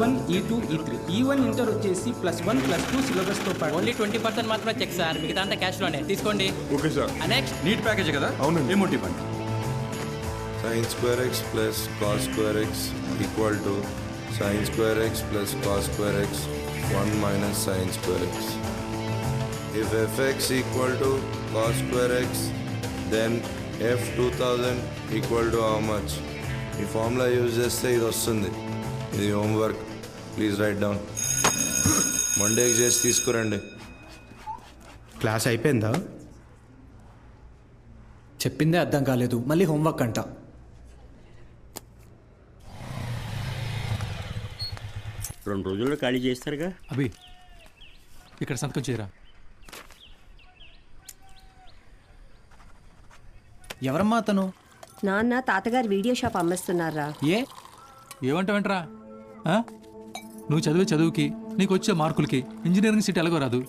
E1 E2 E3 E1 inter వచ్చేసి +1 +2 సిలబస్తో పాటు only 20% మాత్రమే చెక్ సార్, మిగతా అంతా క్యాష్లోనే తీసుకోండి. Okay sir. Next NEET package కదా? అవునండి. ఏమోటి ఇవ్వండి. sin square x plus cos square x equal to sin square x plus cos square x 1 minus sin square x. If fx equal to cos square x, then f 2000 equal to how much? ఈ formula use చేస్తే ఇది వస్తుంది. ఇది homework, please right down. మండేకి చేసి తీసుకురండి. Class అయిపోయిందా? చెప్పిందే అర్థం కాలేదు, మళ్ళీ హోంవర్క్ అంట. రెండు రోజుల్లో ఖాళీ చేస్తారుగా. అభి ఇక్కడ సంతకం చేయరా. ఎవరమ్మా అతను? నాన్న తాతగారు వీడియో షాప్ అమ్మేస్తున్నారా? ఏమంటావేంట్రా? నువ్వు చదివే చదువుకి నీకు వచ్చే మార్కులకి ఇంజనీరింగ్ సీట్ ఎలాగో రాదు.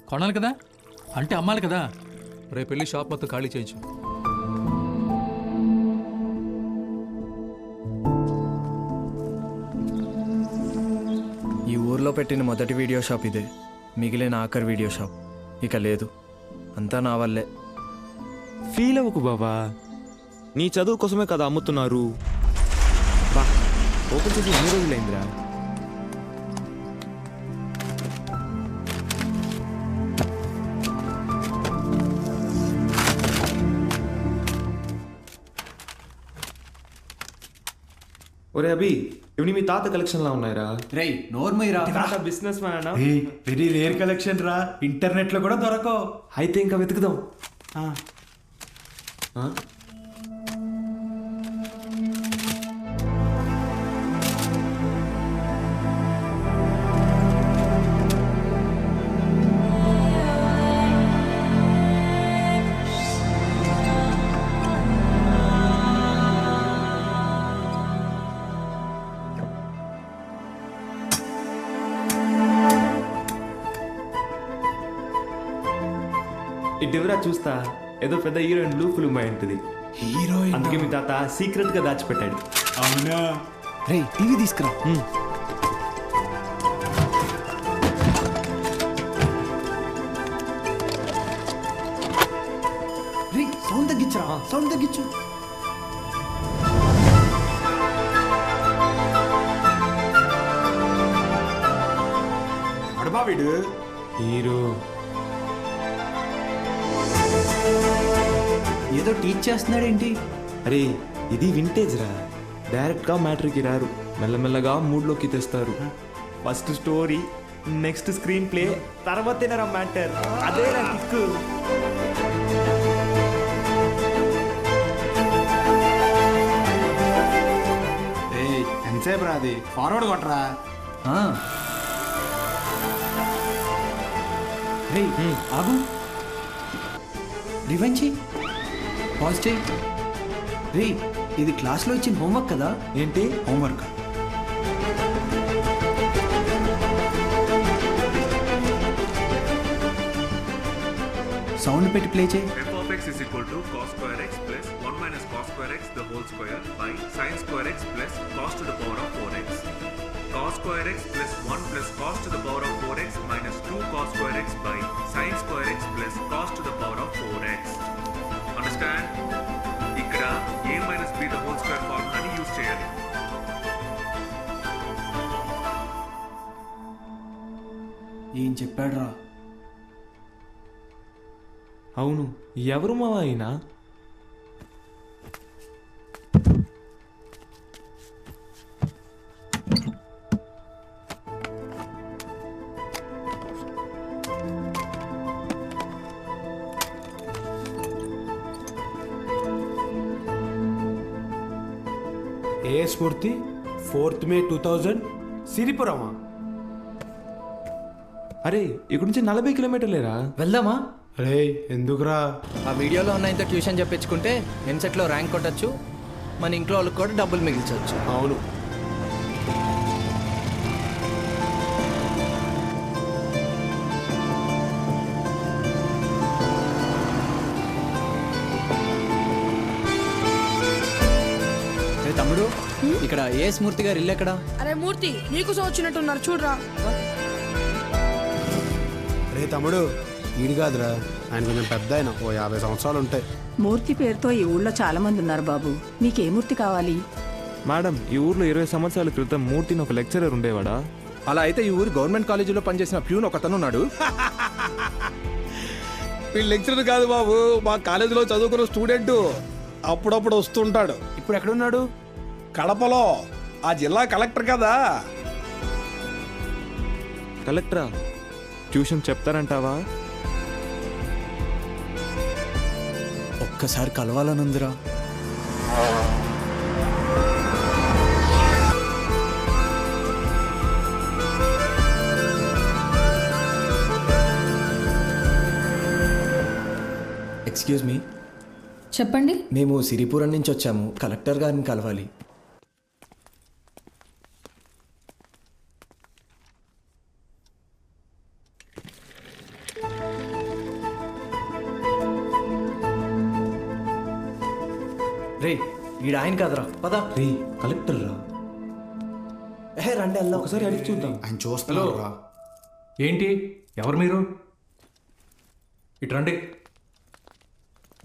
కొనాలి కదా, అంటే అమ్మాలి కదా. రేపు వెళ్ళి షాప్ మొత్తం ఖాళీ చేయించు. ఈ ఊర్లో పెట్టిన మొదటి వీడియో షాప్ ఇదే, మిగిలిన ఆఖరి వీడియో షాప్ ఇక లేదు. అంతా నా వల్లే. ఫీల్ అవ్వకు బాబా, నీ చదువు కోసమే కదా అమ్ముతున్నారు. బా ఓపెన్ చేసి ఎన్ని రోజులైందిరా? ఒరే అభి, ఇవి మీ తాత కలెక్షన్ లా ఉన్నాయిరా. రేయ్ నోర్మయ్యరా, తాత business man. Very rare collection రా, ఇంటర్నెట్లో కూడా దొరకవు. అయితే ఇంకా వెతుకుదాం. ఇటువరా చూస్తా, ఏదో పెద్ద హీరోయిన్ లూపులు ఉంటుంది. హీరోయిన్ అందుకే మీ తాత సీక్రెట్ గా దాచిపెట్టాడు. అవునా? రేయ్ టీవీ తీసుకురా. రేయ్ సౌండ్ తగ్గించరా, సౌండ్ తగ్గించు. అడబా వీడు హీరో ఏదో టీచ్ చేస్తున్నాడేంటి? అరే ఇది వింటేజ్ రా, డైరెక్ట్ గా మ్యాటర్కి రారు, మెల్లమెల్లగా మూడ్లోకి తెస్తారు. First story, next screenplay, తర్వాతేనరా మ్యాటర్. అదే రా కిక్. ఎంతసేపు రాది, ఫార్వర్డ్ కొట్టరా. రేయ్ ఆగు, రివెంజ్ చెయ్యి, పాజ్ చెయ్యి. రేయ్ ఇది క్లాస్లో ఇచ్చిన హోంవర్క్ కదా. ఏంటి హోంవర్క్? సౌండ్ పెట్టి ప్లే చేయి. f of x is equal to cos square x plus 1 minus cos square x the whole square by sin square x plus cos to the power of 4x. Cos square x plus 1 plus cos to the power of 4x minus 2 cos square x by sin square x plus cos to the power of 4x. Understand? ఇక్కడ a minus b the whole square ఫార్ములాని use చేయాలి. ఏం చెప్పాడు రా? అవును, ఎవరు మావా అయినా? ఏ స్ఫూర్తి 4th May 2000 సిరిపురమా? అరే ఇక్కడ నుంచి 40 కిలోమీటర్లేరా. వెళ్దామా? రే ఎందుకురా? ఆ వీడియోలో ఉన్న ఇంత ట్యూషన్ చెప్పించుకుంటే ఎంసెట్లో ర్యాంక్ కొట్టచ్చు, మన ఇంట్లో వాళ్ళకి కూడా డబ్బులు మిగిల్చవచ్చు. అవును. తమ్ముడు ఇక్కడ ఏ స్మూర్తి గారు ఇల్లు ఎక్కడ? అరే మూర్తి నీకోసం వచ్చినట్టున్నారు చూడరా. రే తమ్ముడు ఈడు కాదురా, ఆయన కొంచెం పెద్ద ఆయన, ఓ 50 సంవత్సరాలు ఉంటాయి. మూర్తి పేరుతో ఈ ఊళ్ళో చాలా మంది ఉన్నారు బాబు. నీకే మూర్తి కావాలి? మేడం, ఈ ఊర్లో 20 సంవత్సరాల క్రితం మూర్తిని ఒక లెక్చరర్ ఉండేవాడా? అలా అయితే ఈ ఊరు గవర్నమెంట్ కాలేజీలో పనిచేసిన ప్యూన్ ఒకతను ఉన్నాడు. వీళ్ళు లెక్చరర్ కాదు బాబు, మా కాలేజీలో చదువుకున్న స్టూడెంట్. అప్పుడప్పుడు వస్తుంటాడు. ఇప్పుడు ఎక్కడున్నాడు? కడపలో, ఆ జిల్లా కలెక్టర్ కదా. కలెక్టరా? ట్యూషన్ చెప్తారంటావా? ఒక్కసారి కలవాలనుందిరా. Excuse me. చెప్పండి. మేము సిరిపురం నుంచి వచ్చాము, కలెక్టర్ గారిని కలవాలి. రే వీడు ఆయన కాదురా, పద. రే కలెక్టర్ రా. రండి వెళ్దాం. ఒకసారి అడిగి చూద్దాం. ఆయన చూస్తున్నారు రా. ఏంటి? ఎవరు మీరు? ఇటు రండి.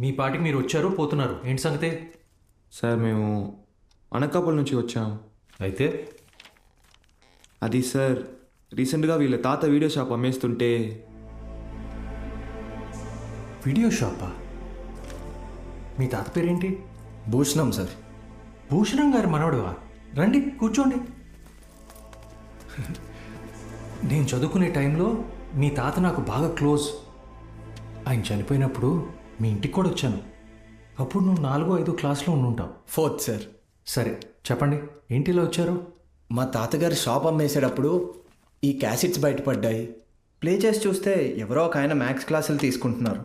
మీ పాటికి మీరు వచ్చారు, పోతున్నారు. ఏంటి సంగతి? సార్ మేము అనకాపల్లి నుంచి వచ్చాం. అయితే అది సార్, రీసెంట్గా వీళ్ళ తాత వీడియో షాప్ అమ్మేస్తుంటే. వీడియో షాపా? మీ తాత పేరేంటి? భూషణం సార్. భూషణం గారు మనవడువా? రండి కూర్చోండి. నేను చదువుకునే టైంలో మీ తాత నాకు బాగా క్లోజ్. ఆయన చనిపోయినప్పుడు మీ ఇంటికి కూడా వచ్చాను. అప్పుడు నువ్వు 4వ-5వ క్లాస్లో ఉండుంటావు. 4th sir. సరే చెప్పండి, ఏంటిలో వచ్చారు? మా తాతగారి షాప్ అమ్మేసేటప్పుడు ఈ క్యాసెట్స్ బయటపడ్డాయి. ప్లే చేసి చూస్తే ఎవరో ఒక ఆయన మ్యాథ్స్ క్లాసులు తీసుకుంటున్నారు.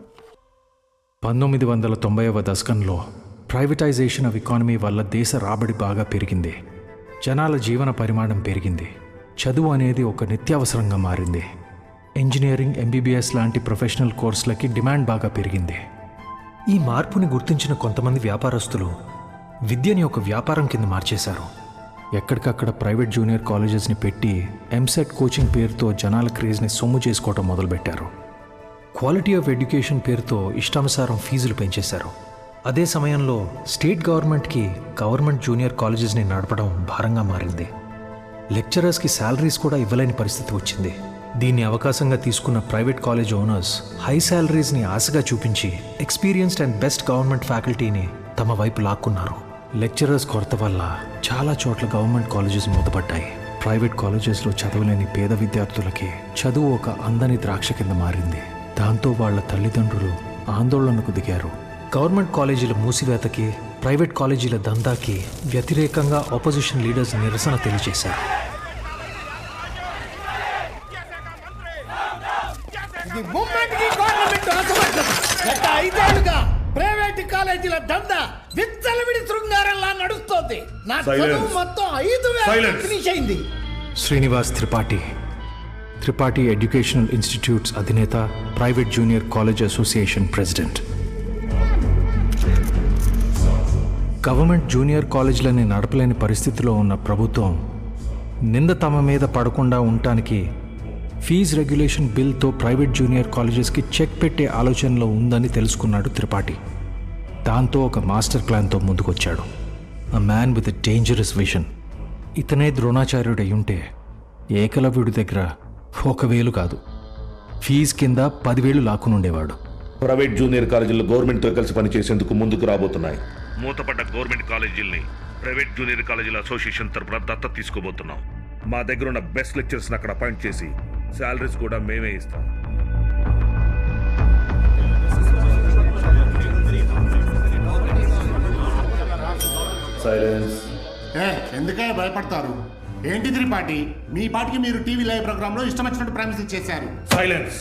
1990వ దశకంలో ప్రైవేటైజేషన్ ఆఫ్ ఎకానమీ వల్ల దేశ రాబడి బాగా పెరిగింది. జనాల జీవన పరిమాణం పెరిగింది. చదువు అనేది ఒక నిత్యావసరంగా మారింది. ఇంజనీరింగ్, ఎంబీబీఎస్ లాంటి ప్రొఫెషనల్ కోర్సులకి డిమాండ్ బాగా పెరిగింది. ఈ మార్పుని గుర్తించిన కొంతమంది వ్యాపారస్తులు విద్యని ఒక వ్యాపారం కింద మార్చేశారు. ఎక్కడికక్కడ ప్రైవేట్ జూనియర్ కాలేజెస్ని పెట్టి ఎంసెట్ కోచింగ్ పేరుతో జనాల క్రేజ్ని సొమ్ము చేసుకోవడం మొదలుపెట్టారు. క్వాలిటీ ఆఫ్ ఎడ్యుకేషన్ పేరుతో ఇష్టానుసారం ఫీజులు పెంచేశారు. అదే సమయంలో స్టేట్ గవర్నమెంట్కి గవర్నమెంట్ జూనియర్ కాలేజెస్ని నడపడం భారంగా మారింది. లెక్చరర్స్కి శాలరీస్ కూడా ఇవ్వలేని పరిస్థితి వచ్చింది. దీన్ని అవకాశంగా తీసుకున్న ప్రైవేట్ కాలేజ్ ఓనర్స్ హై శాలరీస్ని ఆశగా చూపించి ఎక్స్పీరియన్స్డ్ అండ్ బెస్ట్ గవర్నమెంట్ ఫ్యాకల్టీని తమ వైపు లాక్కున్నారు. లెక్చరర్స్ కొరత వల్ల చాలా చోట్ల గవర్నమెంట్ కాలేజెస్ మూతపడ్డాయి. ప్రైవేట్ కాలేజెస్లో చదవలేని పేద విద్యార్థులకి చదువు ఒక అందని ద్రాక్ష కింద మారింది. దాంతో వాళ్ళ తల్లిదండ్రులు ఆందోళనకు దిగారు. గవర్నమెంట్ కాలేజీల మూసివేతకి, ప్రైవేట్ కాలేజీల దందాకి వ్యతిరేకంగా ఆపోజిషన్ లీడర్స్ నిరసన తెలియజేశారు. ప్రైవేట్ కాలేజీల దందా విచ్చలవిడి శృంగారంలా నడుస్తోంది. నా చదువు మొత్తం 5,000 ఫినిష్ అయింది. శ్రీనివాస్ త్రిపాఠి, త్రిపాఠి ఎడ్యుకేషనల్ ఇన్స్టిట్యూట్స్ అధినేత, private junior college association president. Government junior కాలేజీలని నడపలేని పరిస్థితిలో ఉన్న ప్రభుత్వం నింద తమ మీద పడకుండా ఉండటానికి ఫీజ్ రెగ్యులేషన్ బిల్తో ప్రైవేట్ జూనియర్ కాలేజెస్కి చెక్ పెట్టే ఆలోచనలో ఉందని తెలుసుకున్నాడు త్రిపాఠి. దాంతో ఒక మాస్టర్ ప్లాన్తో ముందుకొచ్చాడు. A man with a dangerous vision. ఇతనే ద్రోణాచార్యుడై ఉంటే ఏకలవ్యుడి దగ్గర 1,000 కాదు, ఫీజు కింద 10,000 లాక్కునుండేవాడు. ప్రైవేట్ జూనియర్ కాలేజీలు గవర్నమెంట్తో కలిసి పనిచేసేందుకు ముందుకు రాబోతున్నాయి. మూతపడ్డ గవర్నమెంట్ కాలేజీల్ని ప్రైవేట్ జూనియర్ కాలేజీల అసోసియేషన్ తరఫున దత్తత తీసుకోబోతున్నాం. మా దగ్గర ఉన్న బెస్ట్ లెక్చర్స్ని అక్కడ అపాయింట్ చేసి శాలరీస్ కూడా మేమే ఇస్తాం. సైలెన్స్. ఎందుకే భయపడతారు? ఏంటి త్రిపాఠి, మీ పాటికి మీరు టీవీ లైవ్ ప్రోగ్రాంలో ఇష్టం వచ్చినట్టు ప్రామిస్ చేశారు. సైలెన్స్.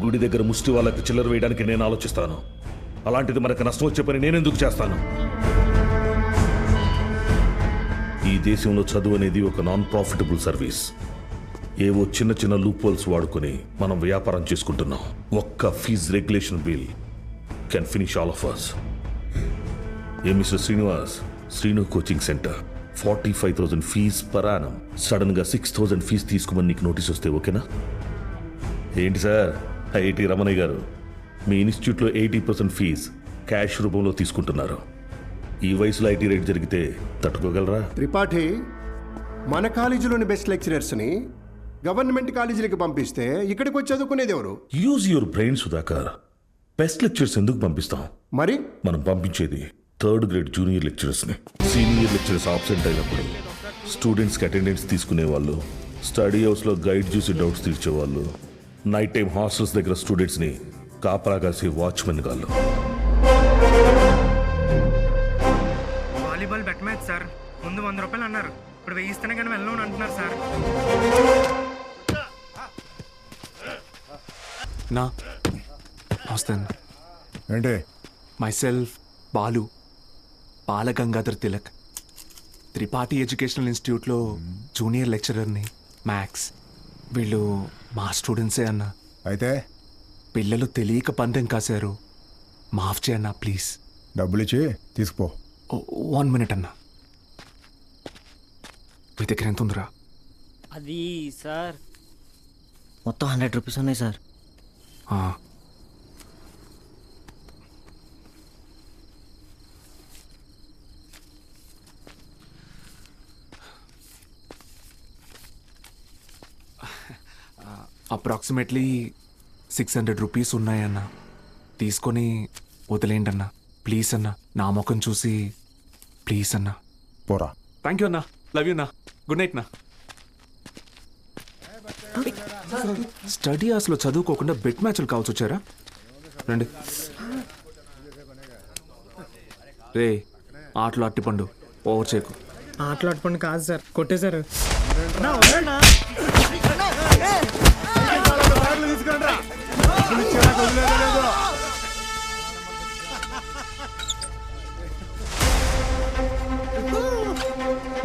గుడి దగ్గర ముష్టి వాళ్ళకి చిల్లర వేయడానికి నేను ఆలోచిస్తాను. అలాంటిది మనకు నష్టం వచ్చే పని నేనెందుకు చేస్తాను? ఈ దేశంలో చదువు అనేది ఒక నాన్ ప్రాఫిటబుల్ సర్వీస్. ఏవో చిన్న చిన్న లూప్ హోల్స్ వాడుకొని మనం వ్యాపారం చేసుకుంటున్నాం. ఒక్క fee regulation bill can finish all of us. ఏ mister Srinivas, Srinu coaching centre 45,000 fee per annum. సడన్గా 6,000 ఫీజు తీసుకోమని నీకు నోటీస్ వస్తే ఓకేనా? ఏంటి సార్ ఐఐటి రమణయ్య గారు, మీ ఇన్స్టిట్యూట్లో 80% ఫీజ్ క్యాష్ రూపంలో తీసుకుంటున్నారు. ఈ వయసులో ఐటీ రేట్ జరిగితే తట్టుకోగలరా? త్రిపాఠి, మన కాలేజీలోని బెస్ట్ లెక్చరర్స్ని గవర్నమెంట్ కాలేజీలకు పంపిస్తే ఇక్కడికి వచ్చి చదువుకునేది ఎవరు? Use your brain Sudhakar. Best lectures ఎందుకు పంపిస్తాం? మరి మనం పంపించేది 3rd గ్రేడ్ జూనియర్ లెక్చరర్స్ని. సీనియర్ లెక్చరర్స్ ఆబ్సెంట్ అయినప్పుడు స్టూడెంట్స్కి అటెండెన్స్ తీసుకునే వాళ్ళు, స్టడీ హౌస్లో గైడ్ చూసి డౌట్స్ తీర్చేవాళ్ళు, నైట్ టైం హాస్టల్స్ దగ్గర స్టూడెంట్స్ని కాపలా కాసే వాచ్మెన్ గాళ్ళు. Volleyball bet match sir. ముందు 100 రూపాయలు అన్నారు, ఇప్పుడు 1000 ఇస్తేనే కానీ వెళ్ళను అంటున్నారు సార్. నా వస్తాను. ఏంటి? Myself Balu, Balagangadhar Tilak, Tripathi educational ఇన్స్టిట్యూట్లో జూనియర్ లెక్చరర్ని, మ్యాథ్స్. వీళ్ళు మా స్టూడెంట్సే అన్న. అయితే పిల్లలు తెలియక పందెం కాశారు, మాఫ్ చేయన్నా ప్లీజ్. డబ్బులు ఇచ్చి తీసుకుపో. 1 మినిట్ అన్నా. మీ దగ్గర ఎంత ఉందిరా? అది సార్ మొత్తం 100 రూపీస్ ఉన్నాయి సార్. Approximately 600 rupees ఉన్నాయన్నా. తీసుకొని వదిలేండి అన్నా ప్లీజ్ అన్నా. నా ముఖం చూసి ప్లీజ్ అన్నా. పోరా. థ్యాంక్ యూ అన్నా. లవ్ యూ అన్నా. గుడ్ నైట్ నా. స్టడీ అవర్స్లో చదువుకోకుండా బెట్ మ్యాచ్లు కావచ్చు వచ్చారా? రండి. రే ఆటలు అట్టిపండు, ఓవర్ చేయకు. ఆటలు అట్టుపండి కాదు సార్, కొట్టేశారు.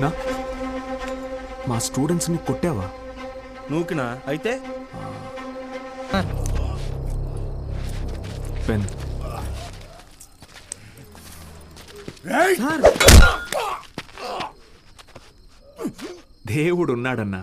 నా మా స్టూడెంట్స్ని కొట్టావా? నూకినా అయితే పెన్. దేవుడు ఉన్నాడన్నా.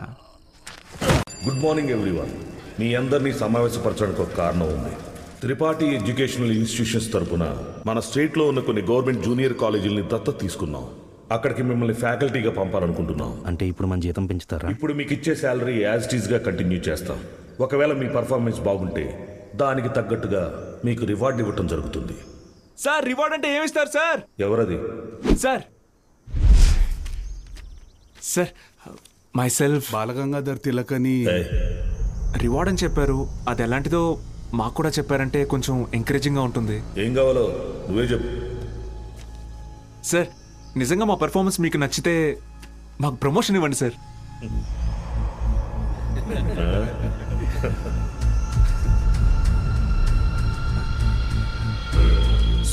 Good morning everyone. మీ అందరినీ సమావేశపరచడానికి ఒక కారణం ఉంది. త్రిపాఠి ఎడ్యుకేషనల్ ఇన్స్టిట్యూషన్స్ తరపున మన స్టేట్లో ఉన్న కొన్ని గవర్నమెంట్ జూనియర్ కాలేజీలని దత్తత తీసుకున్నాం. అక్కడికి మిమ్మల్ని ఫ్యాకల్టీగా పంపాలనుకుంటున్నాం. అంటే ఇప్పుడు మన జీతం పెంచుతారా? ఇప్పుడు మీకు ఇచ్చే శాలరీ యాజ్ ఇట్ ఈస్గా కంటిన్యూ చేస్తాం. ఒకవేళ మీ పర్ఫార్మెన్స్ బాగుంటే దానికి తగ్గట్టుగా మీకు రివార్డ్ ఇవ్వటం జరుగుతుంది. సార్ రివార్డ్ అంటే ఏమిస్తారు సార్? ఎవరది? Sir sir myself Balagangadhar Tilak అని రివార్డ్ అని చెప్పారు. అది ఎలాంటిదో మాకు కూడా చెప్పారంటే కొంచెం ఎంకరేజింగ్గా ఉంటుంది. ఏం కావాలో నువ్వే చెప్పు. సార్ నిజంగా మా పెర్ఫార్మెన్స్ మీకు నచ్చితే మాకు ప్రమోషన్ ఇవ్వండి సార్.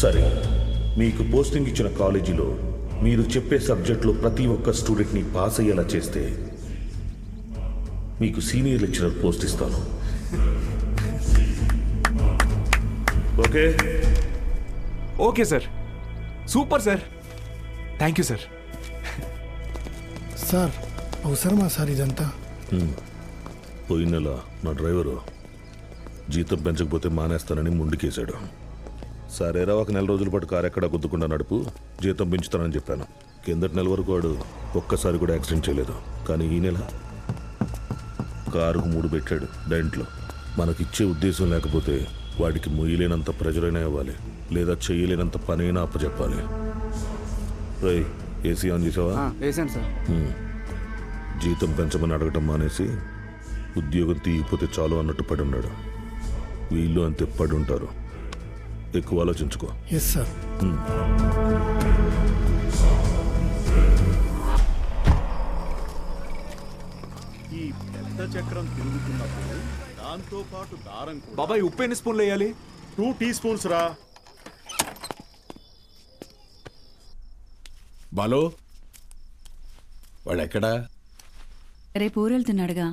సరే, మీకు పోస్టింగ్ ఇచ్చిన కాలేజీలో మీరు చెప్పే సబ్జెక్టులో ప్రతి ఒక్క స్టూడెంట్ని పాస్ అయ్యేలా చేస్తే మీకు సీనియర్ లెక్చరర్ పోస్ట్ ఇస్తాను. Okay? Okay sir. Super sir. Thank you sir. Sir అవసరమా సార్ ఇదంతా? పోయిన నెల నా డ్రైవరు జీతం పెంచకపోతే మానేస్తానని ముందుకేశాడు. సరేరా, ఒక నెల రోజుల పాటు కారు ఎక్కడా గుద్దుకుండా నడుపు, జీతం పెంచుతానని చెప్పాను. కిందటి నెల వరకు వాడు ఒక్కసారి కూడా యాక్సిడెంట్ చేయలేదు. కానీ ఈ నెల కారుకు 3 పెట్టాడు డెంట్లో. మనకిచ్చే ఉద్దేశం లేకపోతే వాడికి మొయ్యలేనంత ప్రెజరైనా ఇవ్వాలి, లేదా చేయలేనంత పనైనా అప్పచెప్పాలి. రై, ఏసీ ఆన్ చేసావా? వేసాను సార్. జీతం పెంచమని అడగటం మానేసి ఉద్యోగం తీయకపోతే చాలు అన్నట్టు పడి ఉన్నాడు. వీళ్ళు అంతే పడి ఉంటారు. ఎక్కువ ఆలోచించుకో. Yes sir. ఈ పెద్ద చక్రం తిరుగుతున్నప్పుడు దాంతో పాటు దారం కూడా. బాబాయ్ ఉప్పు ఎన్ని స్పూన్లు వేయాలి? 2 టీ స్పూన్స్ రా. బాలో వాడెక్కడా? రేపు ఊరెళ్తున్నాడుగా.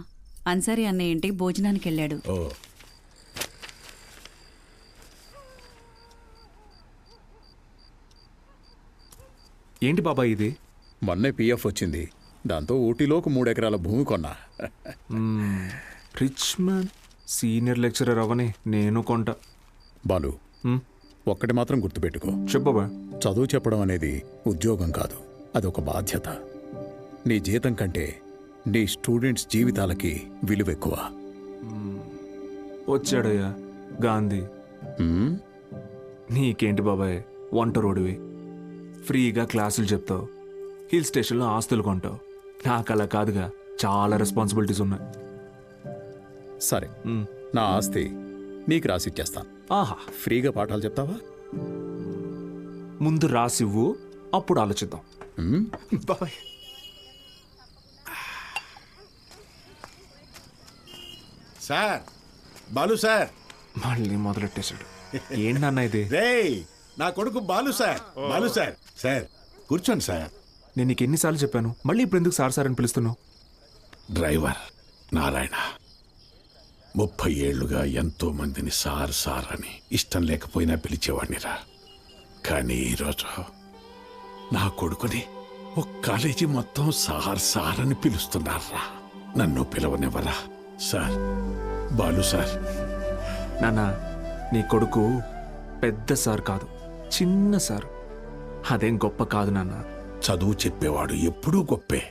అన్సారీ అన్నయ్య ఇంటికి భోజనానికి వెళ్ళాడు. ఓ, ఏంటి బాబాయ్ ఇది? మొన్నే పిఎఫ్ వచ్చింది, దాంతో ఊటీలోకి 3 ఎకరాల భూమి కొన్నా. రిచ్ మ్యాన్ సీనియర్ లెక్చరర్ అవని నేను కొంటా. బాలు, ఒక్కటి మాత్రం గుర్తుపెట్టుకో. చెప్పబా. చదువు చెప్పడం అనేది ఉద్యోగం కాదు, అదొక బాధ్యత. నీ జీతం కంటే నీ స్టూడెంట్స్ జీవితాలకి విలువ ఎక్కువ. వచ్చాడయ్యా గాంధీ. నీకేంటి బాబాయ్, వంట రోడివి, ఫ్రీగా క్లాసులు చెప్తావు, హిల్ స్టేషన్లో ఆస్తులు కొంటావు. నాకు అలా కాదుగా, చాలా రెస్పాన్సిబిలిటీస్ ఉన్నాయి. సరే, నా ఆస్తి నీకు రాసిచ్చేస్తాను. ఆహా, ఫ్రీగా పాఠాలు చెప్తావా? ముందు రాసివ్వు, అప్పుడు ఆలోచిద్దాం. బాబాయ్. Sir, Balu sir. మళ్ళీ మొదలెట్టేశాడు. ఏంటన్నా ఇది? రేయ్, నా కొడుకు Balu sir. Balu sir. Sir కూర్చోండి సార్. నేను నీకు ఎన్నిసార్లు చెప్పాను, మళ్ళీ ఇప్పుడు ఎందుకు సార్ సార్ అని పిలుస్తున్నావు? డ్రైవర్ నారాయణ 30 ఏళ్లుగా ఎంతో మందిని సార్ సార్ అని ఇష్టం లేకపోయినా పిలిచేవాడినిరా. కానీ ఈరోజు నా కొడుకుని ఒక కాలేజీ మొత్తం సార్ సార్ అని పిలుస్తున్నారా. నన్ను పిలవనివ్వరా సార్? బాలు సార్. నాన్న, నీ కొడుకు పెద్ద సార్ కాదు, చిన్న సార్. అదేం గొప్ప కాదు నాన్న. చదువు చెప్పేవాడు ఎప్పుడూ గొప్పే.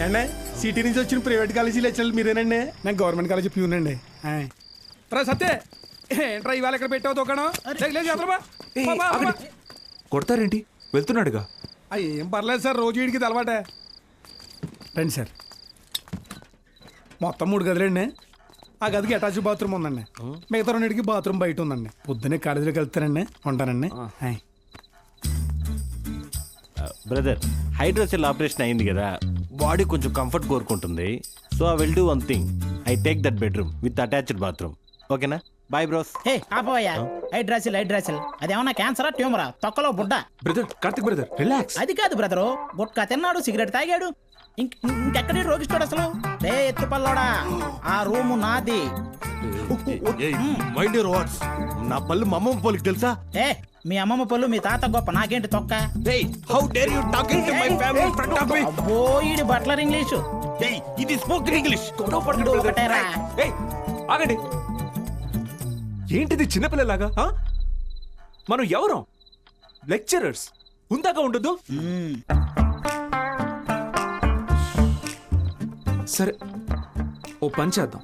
అండి, సిటీ నుంచి వచ్చిన ప్రైవేట్ కాలేజీ లెక్చరర్లు మీరేనండి? నేను గవర్నమెంట్ కాలేజీ ప్యూనండి. సత్తే ఏంట్రా ఇవాళ ఇక్కడ పెట్టావు దుకాణం? కొడతారేంటి? వెళ్తున్నాడుగా. ఏం పర్లేదు సార్, రోజు వీడికి ఇది అలవాటే. రండి సార్. మొత్తం 3 గదులండి. ఆ గదికి అటాచ్ బాత్రూమ్ ఉందండి. మిగతా 2కి బాత్రూమ్ బయట ఉందండి. పొద్దున్నే కాలేజీలోకి వెళ్తానండి. ఉంటానండి. బ్రదర్, హైడ్రోసెల్ ఆపరేషన్ అయింది కదా, బాడీ కొంచెం కంఫర్ట్ కోరుకుంటుంది. So I will do one thing, I take that bedroom with attached bathroom. ఓకేనా? Bye bros. హే ఆపోయా, హైడ్రాసిల్ అదేమన్నా క్యాన్సరా ట్యూమరా? తొక్కలో బుడ్డ. Brother, Karthik brother, relax. అది కాదు బ్రదరు, గుట్కా తిన్నాడు, సిగరెట్ తాగాడు, ఇంకెక్కడి రోగిస్తాడు అసలు? రే ఎత్తుపల్లోడా, ఆ రూము నాది. Mind your words. నా పళ్ళు మా అమ్మమ్మ పళ్ళకి తెలుసా? ఏ మీ అమ్మమ్మ పళ్ళు మీ తాత గొప్ప, నాకేంటి తొక్క? How dare you talking to my family in front of me? అబ్బో, ఈడి బట్లర్ ఇంగ్లీషు. ఇది స్పోకెన్ ఇంగ్లీష్. ఒకటేరా. ఆగండి. ఏంటిది చిన్నపిల్లలాగా? మనం ఎవరం? లెక్చరర్స్. ఉందాక ఉండదు. సరే, ఓ పని చేద్దాం.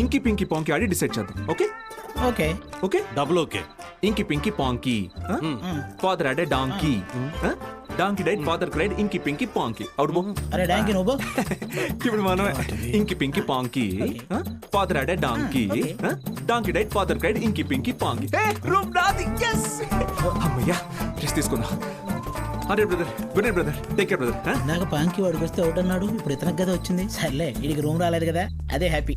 ఇంకి పింకి పాంకి ఆడి డిసైడ్ చేద్దాం. Okay okay okay, double okay. Inky pinky ponky. Father had a donkey. Donkey died, father cried, inky pinky పాంకి. Out బో. అరే డాంకీ నువ్వు. ఇప్పుడు మనమే inky pinky ponky. Father had a donkey. Donkey died, father cried, inky pinky ponky. Room నాది. yes. అమ్మయ్యా, rest తీసుకుందాం. అరే brother, good night brother, take care brother. నాకు పాంకి వాడికి వస్తే ఒకటి అన్నాడు, ఇప్పుడు ఇతనికి కదా వచ్చింది. సర్లే, వీడికి రూమ్ రాలేదు కదా, అదే హ్యాపీ.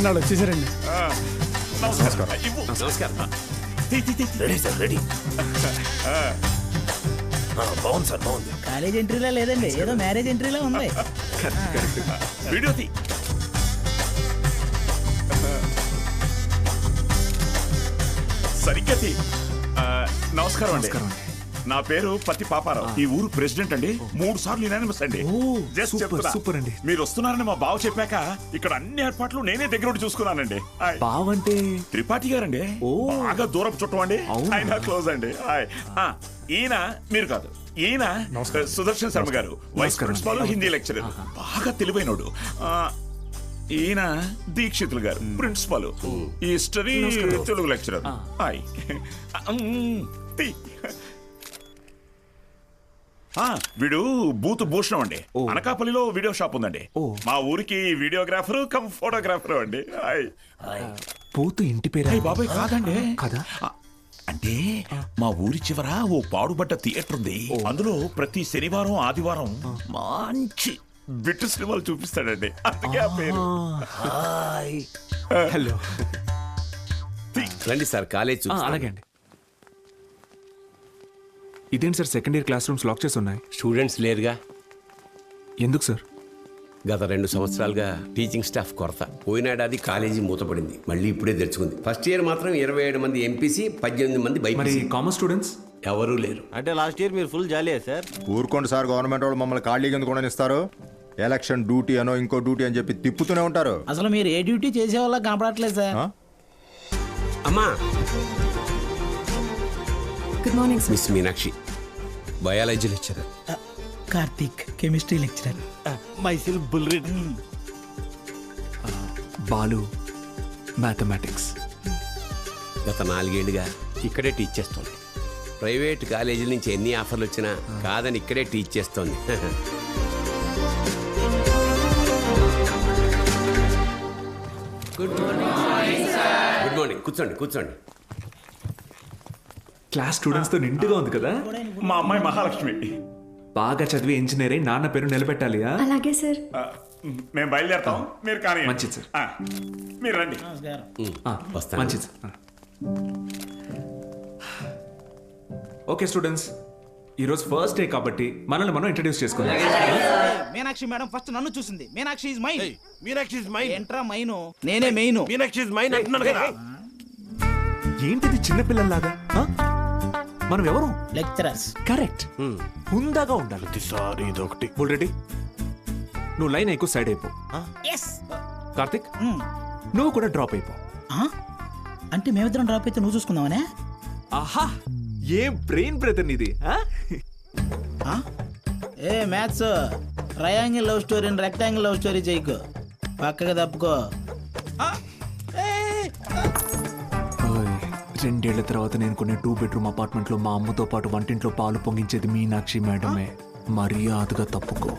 వాళ్ళు వచ్చేసారండి. Ready sir, ready. బాగుంది సార్, బాగుంది. కాలేజ్ ఎంట్రీలా లేదండి, ఏదో మ్యారేజ్ ఎంట్రీలా ఉంది. వీడియో తీ. సరిగ్గా తీ. నమస్కారం అండి. నా పేరు పత్తి పాపారావు. ఈ ఊరు ప్రెసిడెంట్ అండి. 3 సార్లు యునానిమస్ అండి. సూపర్ అండి. మీరు వస్తున్నారని మా బావ చెప్పాక ఇక్కడ అన్ని ఏర్పాట్లు నేనే దగ్గర ఉండి చూసుకున్నానండి. బావంటే త్రిపాఠి గారండి, బాగా దూరపు చుట్టం అండి. ఆయన క్లోజ్ అండి. ఈయన మీరు కాదు, ఈయన సుదర్శన్ శర్మ గారు, వైస్ ప్రిన్సిపాల్, హిందీ లెక్చరర్, బాగా తెలివైనోడు. ఈయన దీక్షితులు గారు, ప్రిన్సిపాల్, హిస్టరీ తెలుగు లెక్చరర్. వీడు బూత్ భూషణం అండి. అనకాపల్లిలో వీడియో షాప్ ఉందండి. మా ఊరికి వీడియోగ్రాఫర్ కమ్ ఫోటోగ్రాఫర్ అండి. బూత్ ఇంటి పేరు? బాబాయ్ కాదండి. కదా, అంటే మా ఊరి చివర ఓ పాడుబడ్డ థియేటర్ ఉంది. అందులో ప్రతి శనివారం ఆదివారం మంచి బిట్టు సినిమాలు చూపిస్తాడండి. అందుకే ఆ పేరు. హలో, రండి సార్, కాలేజ్. అలాగే అండి. ఇదేంటి sir, second year classrooms lock చేసి ఉన్నాయి? స్టూడెంట్స్ లేరుగా. ఎందుకు సార్? గత 2 సంవత్సరాలుగా టీచింగ్ స్టాఫ్ కొరత. పోయినాడాది కాలేజీ మూతపడింది, మళ్ళీ ఇప్పుడే తెరుచుకుంది. ఫస్ట్ ఇయర్ మాత్రం 27 మంది ఎంపీసీ, 18 మంది బైపీసీ. కామర్స్ స్టూడెంట్స్ ఎవరూ లేరు. అంటే లాస్ట్ ఇయర్ మీరు ఫుల్ జాలీయా సార్? ఊరుకోండి సార్, గవర్నమెంట్ వాళ్ళు మమ్మల్ని ఖాళీగా ఎందుకు కూడా ఇస్తారు? ఎలక్షన్ డ్యూటీ అనో ఇంకో డ్యూటీ అని చెప్పి తిప్పుతూనే ఉంటారు. అసలు మీరు ఏ డ్యూటీ చేసే వాళ్ళ కనపడట్లేదు సార్. అమ్మా, good morning sir. Miss Meenakshi biology lecturer. Karthik chemistry lecturer. Myself Bullreddy. Balu mathematics. గత 4 ఏళ్ళుగా ఇక్కడే టీచ్ చేస్తోంది. ప్రైవేట్ కాలేజీల నుంచి ఎన్ని ఆఫర్లు వచ్చినా కాదని ఇక్కడే టీచ్ చేస్తోంది. Good morning. కూర్చోండి. క్లాస్ స్టూడెంట్స్ తో నిండుగా ఉంది కదా. మా అమ్మాయి మహాలక్ష్మి బాగా చదివి ఇంజనీర్ అయి నాన్న పేరు నిలబెట్టాలి. అలాగే సార్. మేము బయలుదేరుతాం, మీరు కానీ. మంచిది సార్. మీరు రండి. వస్తాను. మంచిది సార్. ఓకే స్టూడెంట్స్, ఈరోజు ఫస్ట్ డే కాబట్టి మనల్ని మనం ఇంట్రడ్యూస్ చేసుకుందాం. మీనాక్షి మేడం ఫస్ట్ నన్ను చూసింది. Meenakshi is mine. Meenakshi is mine. ఎంట్రా మైను, నేనే మెయిన్. మీనాక్షి ఇస్ మైన్ అంటున్నాను కదా. ఏంటిది చిన్నపిల్లల్లాగా? మనం ఎవరు? లెక్చరర్స్. కరెక్ట్. హుందాగా ఉండాలి సార్. ఇదొకటి. రెడీ? నువ్వు లైన్ ఎక్కువ సైడ్ అయిపో. కార్తిక్, నువ్వు కూడా డ్రాప్ అయిపో. అంటే మేమిద్దరం డ్రాప్ అయితే నువ్వు చూసుకుందామనే? ఆహా, ఏం బ్రెయిన్ బ్రదర్ నీది. ఏ maths triangle love story rectangle love story చేయకు, పక్కగా తప్పుకో. 2 ఏళ్ల తర్వాత నేను కొనే 2 బెడ్రూమ్ అపార్ట్మెంట్ లో మా అమ్మతో పాటు వంటింట్లో పాలు పొంగించేది మీనాక్షి మేడమే. మర్యాదగా తప్పుకో,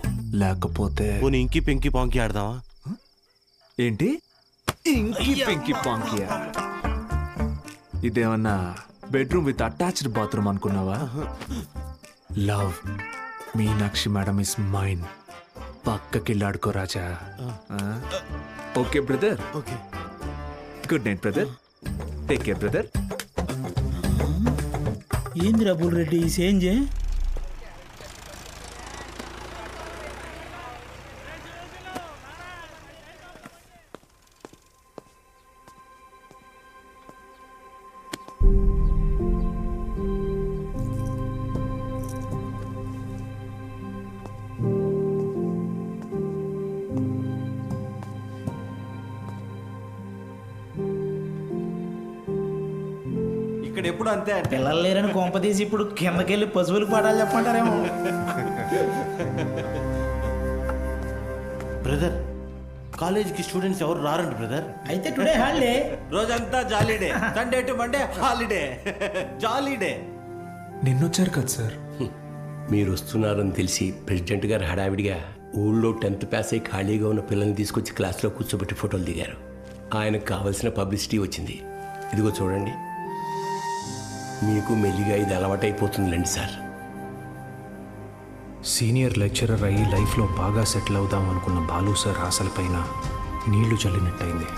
లేకపోతే ఇంకి పెంకి పాంకి ఆడదామా? ఏంటి ఇంకి పెంకి పాంకియా? ఇదేమన్నా బెడ్రూమ్ విత్ అటాచ్డ్ బాత్రూమ్ అనుకున్నావా? Love Meenakshi madam is mine. పక్కకిల్లాడుకో రాజా. Okay brother. Good night brother. Take care brother. ఏంది రబుల్ రెడ్డి సేంజే? ఇక్కడ ఎప్పుడు అంతే. పిల్లలు లేరని కొంప తీసి ఇప్పుడు కిందకెళ్ళి పశువులకు పాడాలి చెప్పంటారేమో. బ్రదర్, కాలేజీకి స్టూడెంట్స్ ఎవరు రారండి బ్రదర్. అయితే టుడే హాలిడే. రోజంతా jolly day. Sunday to Monday holiday. Jolly day. నిన్నొచ్చారు కదా సార్. మీరు వస్తున్నారని తెలిసి ప్రెసిడెంట్ గారు హడావిడిగా ఊళ్ళో 10th పాస్ అయి ఖాళీగా ఉన్న పిల్లల్ని తీసుకొచ్చి క్లాస్లో కూర్చోబెట్టి ఫోటోలు దిగారు. ఆయనకు కావలసిన పబ్లిసిటీ వచ్చింది. ఇదిగో చూడండి, మీకు మెల్లిగా ఇది అలవాటైపోతుందిలేండి సార్. సీనియర్ లెక్చరర్ అయ్యి లైఫ్లో బాగా సెటిల్ అవుదాం అనుకున్న బాలు సార్ ఆశలపైన నీళ్లు చల్లినట్టయింది.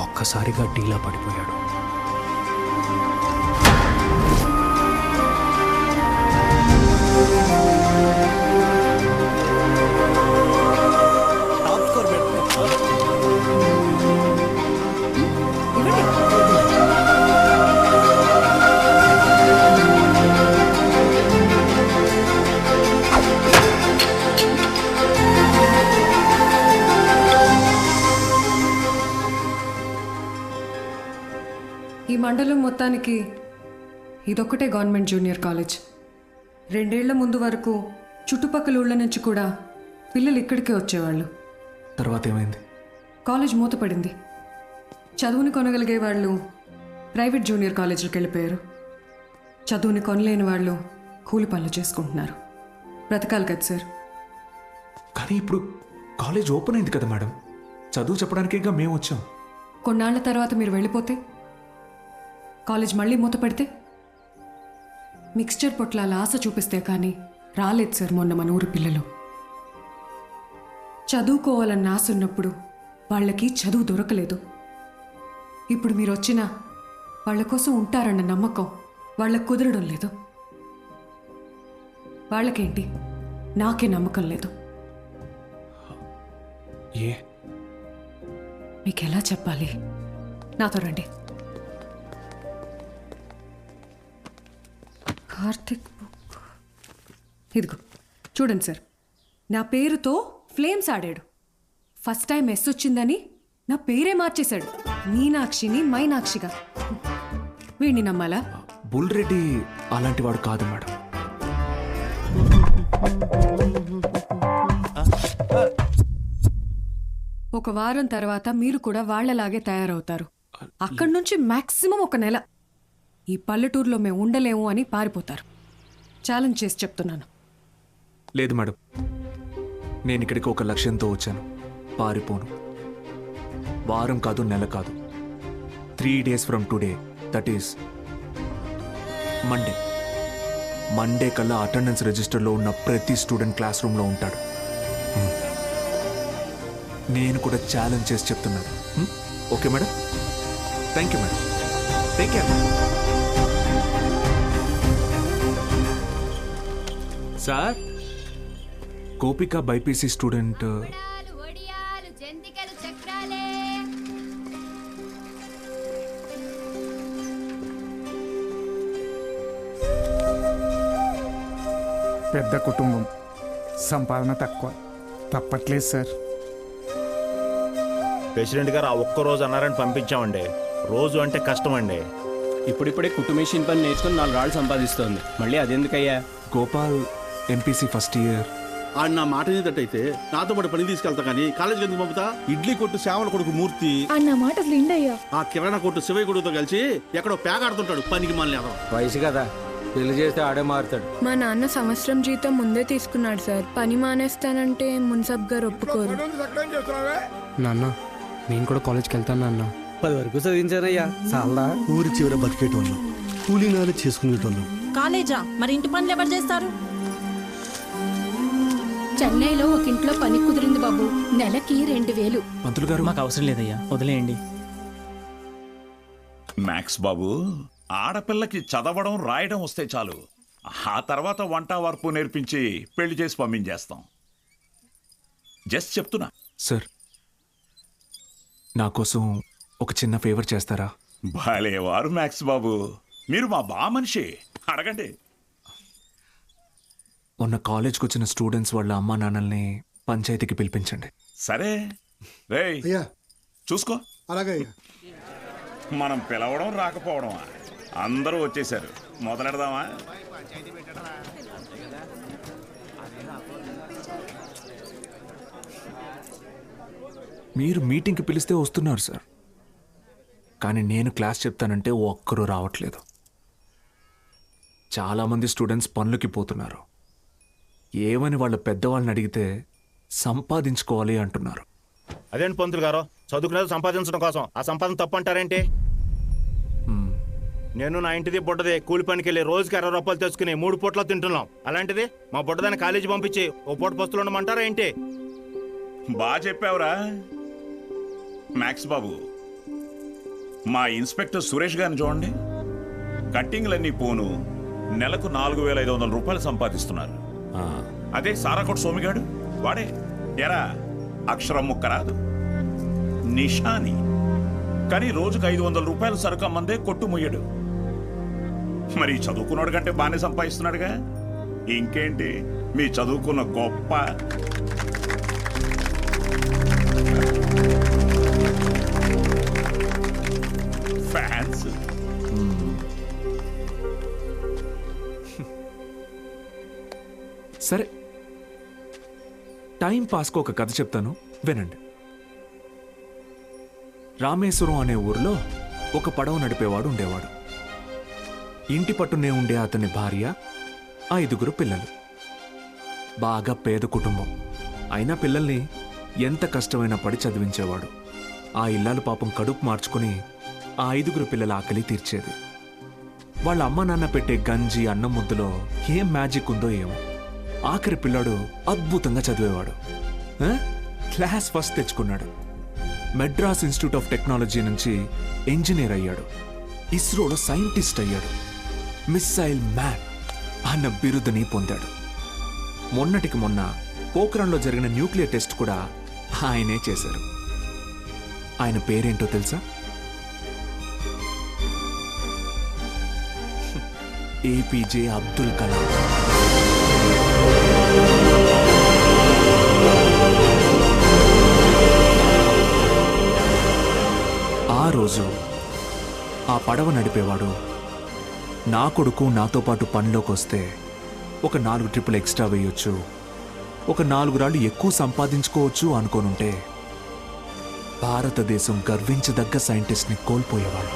ఒక్కసారిగా టీలా పడిపోయాడు. ఈ మండలం మొత్తానికి ఇదొక్కటే గవర్నమెంట్ జూనియర్ కాలేజ్. 2 ఏళ్ల ముందు వరకు చుట్టుపక్కల ఊళ్ళ నుంచి కూడా పిల్లలు ఇక్కడికే వచ్చేవాళ్ళు. తర్వాత ఏమైంది? కాలేజ్ మూతపడింది. చదువుని కొనగలిగే వాళ్ళు ప్రైవేట్ జూనియర్ కాలేజీలకు వెళ్ళిపోయారు. చదువుని కొనలేని వాళ్ళు కూలి పనులు చేసుకుంటున్నారు. బ్రతకాలి కదా సార్. కానీ ఇప్పుడు కాలేజ్ ఓపెన్ అయింది కదా మేడం. చదువు చెప్పడానికేగా మేము వచ్చాం. కొన్నాళ్ల తర్వాత మీరు వెళ్ళిపోతే కాలేజ్ మళ్ళీ మూతపడితే మిక్స్చర్ పొట్లాల ఆశ చూపిస్తే కానీ రాలేదు సార్ మొన్న మన ఊరు పిల్లలు. చదువుకోవాలన్న ఆశ ఉన్నప్పుడు వాళ్ళకి చదువు దొరకలేదు. ఇప్పుడు మీరు వచ్చినా వాళ్ళ కోసం ఉంటారన్న నమ్మకం వాళ్ళకు కుదరడం లేదు. వాళ్ళకేంటి, నాకే నమ్మకం లేదు. ఏ మీకు ఎలా చెప్పాలి? నాతో రండి. కార్తిక్ బుక్ ఇదిగో చూడండి సార్, నా పేరుతో ఫ్లేమ్స్ ఆడాడు. ఫస్ట్ టైం ఎస్ వచ్చిందని నా పేరే మార్చేశాడు. మీనాక్షిని మైనాక్షిగా. వీడిని నమ్మాలా? బుల్ రెడ్డి అలాంటి వాడు కాదు మేడం. ఒక వారం తర్వాత మీరు కూడా వాళ్లలాగే తయారవుతారు. అక్కడి నుంచి మాక్సిమం 1 నెల ఈ పల్లెటూరులో మేము ఉండలేము అని పారిపోతారు. ఛాలెంజ్ చేసి చెప్తున్నాను. లేదు మేడం, నేను ఇక్కడికి ఒక లక్ష్యంతో వచ్చాను. పారిపోను. వారం కాదు, నెల కాదు, 3 days from today, that is Monday కల్లా అటెండెన్స్ రిజిస్టర్లో ఉన్న ప్రతి స్టూడెంట్ క్లాస్ రూమ్లో ఉంటాడు. నేను కూడా ఛాలెంజ్ చేసి చెప్తున్నాను. Okay madam? Thank you madam. Take care. Sir, Gopika BiPC student పెద్ద కుటుంబం, సంపాదన తక్కువ. తప్పట్లేదు సార్. ప్రెసిడెంట్ గారు ఆ ఒక్కరోజు అన్నారని పంపించామండి. రోజు అంటే కష్టం అండి. ఇప్పుడిప్పుడే కుట్టు మెషిన్ పని నేర్చుకుని 4 రాళ్ళు సంపాదిస్తోంది. మళ్ళీ అదెందుకయ్యా? Gopal MPC first year. ఆడు నా మాట ఏదట్టయితే నాతో పాటు పని తీసుకెళ్తా కానీ కాలేజీకి ఎందుకు పంపుతా? ఇడ్లీ కొట్టు శ్యామల కొడుకు మూర్తి, అన్న మాట లిండయ్యా, ఆ కిరాణా కొట్టు శివయ్య కొడుకుతో కలిసి ఎక్కడో పేకాడుతుంటాడు. పనికి మళ్ళీ వయసు కదా, పెళ్లి చేస్తే ఆడే మారుతాడు. మా నాన్న సంవత్సరం జీతం ముందే తీసుకున్నాడు సార్. పని మానేస్తానంటే మున్సబ్ గారు ఒప్పుకోరు. నాన్న, నేను కూడా కాలేజ్కి వెళ్తాను నాన్న. 10 వరకు చదివించానయ్యా. చాలా ఊరి చివర బతికేటోళ్ళు, కూలీనాలు చేసుకునేటోళ్ళు. కాలేజా? మరి ఇంటి పనులు ఎవరు చేస్తారు? చెన్నైలో ఒక ఇంట్లో పని కుదిరింది బాబు, నెలకి 2000. మంత్రులు గారు, మాకు అవసరం లేదయ్యా, వదిలేయండి. మ్యాక్స్ బాబు, ఆడపిల్లకి చదవడం రాయడం వస్తే చాలు. ఆ తర్వాత వంట వరపు నేర్పించి పెళ్లి చేసి పంపించేస్తాం. జస్ట్ చెప్తున్నా. సార్, నా కోసం ఒక చిన్న ఫేవర్ చేస్తారా? భలేవారు మ్యాక్స్ బాబు, మీరు మా బా మనిషి, అడగండి. మొన్న కాలేజ్కి వచ్చిన స్టూడెంట్స్ వాళ్ళ అమ్మా నాన్నల్ని పంచాయతీకి పిలిపించండి. సరే రేయ్, చూసుకో. అలాగే. మనం పిలవడం రాకపోవడం అందరూ వచ్చేసారు. మొదలెడదామా? మీరు మీటింగ్కి పిలిస్తే వస్తున్నారు సార్, కానీ నేను క్లాస్ చెప్తానంటే ఒక్కరూ రావట్లేదు. చాలామంది స్టూడెంట్స్ పనులకి పోతున్నారు. ఏమని వాళ్ళ పెద్దవాళ్ళని అడిగితే సంపాదించుకోవాలి అంటున్నారు. అదేంటి పంతులు గారు, చదువుకునేది సంపాదించడం కోసం, ఆ సంపాదన తప్పు అంటారేంటి? నేను నా ఇంటిది బుడ్డది కూలి పనికి వెళ్ళి రోజుకి 60 రూపాయలు తెచ్చుకుని 3 పూట్ల తింటున్నాం. అలాంటిది మా బుడ్డదాన్ని కాలేజీ పంపించి ఓ పూట పస్తులు ఉండమంటారా ఏంటి? బాగా చెప్పావురా మ్యాక్స్ బాబు. మా ఇన్స్పెక్టర్ సురేష్ గారిని చూడండి, కట్టింగ్లన్నీ పోను నెలకు 4500 రూపాయలు సంపాదిస్తున్నారు. అదే సారాకోట్ సోమిగాడు, వాడే ఎరా అక్షరం ముక్క రాదు, నిషాని, కానీ రోజుకు 500 రూపాయలు సరుకు అమ్మందే కొట్టు ముయ్యడు. మరి చదువుకున్నాడు కంటే బాగానే సంపాదిస్తున్నాడుగా. ఇంకేంటి మీ చదువుకున్న గొప్ప. ఫ్యాన్స్. సరే, టైం పాస్కు ఒక కథ చెప్తాను, వినండి. రామేశ్వరం అనే ఊర్లో ఒక పడవ నడిపేవాడు ఉండేవాడు. ఇంటి పట్టునే ఉండే అతని భార్య, 5 పిల్లలు. బాగా పేద కుటుంబం అయినా పిల్లల్ని ఎంత కష్టమైనా పడి చదివించేవాడు. ఆ ఇల్లాలు పాపం కడుపు మార్చుకుని ఆ 5 పిల్లల ఆకలి తీర్చేది. వాళ్ళ అమ్మ నాన్న పెట్టే గంజి అన్నం ముద్దలో ఏం మ్యాజిక్ ఉందో ఏమో, ఆఖరి పిల్లాడు అద్భుతంగా చదివేవాడు. క్లాస్ ఫస్ట్ తెచ్చుకున్నాడు. మెడ్రాస్ ఇన్స్టిట్యూట్ ఆఫ్ టెక్నాలజీ నుంచి ఇంజనీర్ అయ్యాడు. ఇస్రోలో సైంటిస్ట్ అయ్యాడు. మిస్సైల్ మ్యాన్ అన్న బిరుదుని పొందాడు. మొన్నటికి మొన్న పోఖ్రాన్లో జరిగిన న్యూక్లియర్ టెస్ట్ కూడా ఆయనే చేశారు. ఆయన పేరేంటో తెలుసా? ఏపీజే అబ్దుల్ కలాం. ఆ రోజు ఆ పడవ నడిపేవాడు నా కొడుకు నాతో పాటు పనిలోకి వస్తే ఒక 4 ట్రిప్పులు ఎక్స్ట్రా వేయొచ్చు, ఒక 4 రాళ్ళు ఎక్కువ సంపాదించుకోవచ్చు అనుకోనుంటే భారతదేశం గర్వించదగ్గ సైంటిస్ట్ని కోల్పోయేవాడు.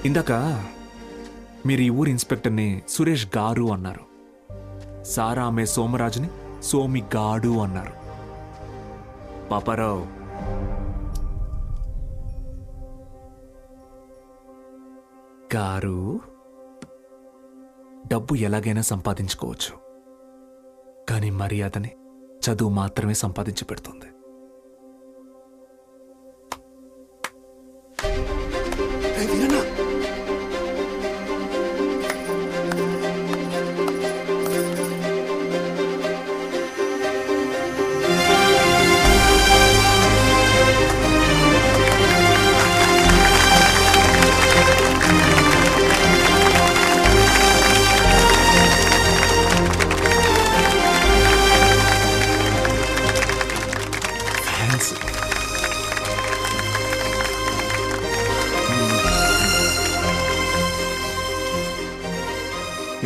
ఇందాక మీరు ఈ ఊరి ఇన్స్పెక్టర్ని సురేష్ గారు అన్నారు. సారా ఆమె సోమరాజుని సోమి గాడు అన్నారు. పాపారావు, గారు డబ్బు ఎలాగైనా సంపాదించుకోవచ్చు, కానీ మర్యాదని చదువు మాత్రమే సంపాదించి పెడుతుంది.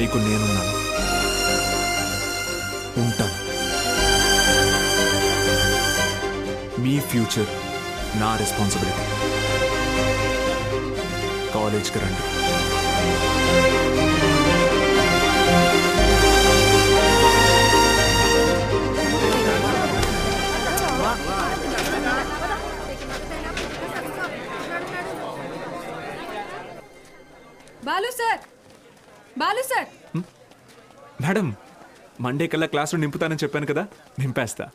మీకు నేనున్నాను, ఉంటాను. మీ ఫ్యూచర్ నా రెస్పాన్సిబిలిటీ. కాలేజ్కి రండి. Balu sir, Balu sir. Madam, Monday కల్లా క్లాసులో నింపుతానని చెప్పాను కదా, నింపేస్తా.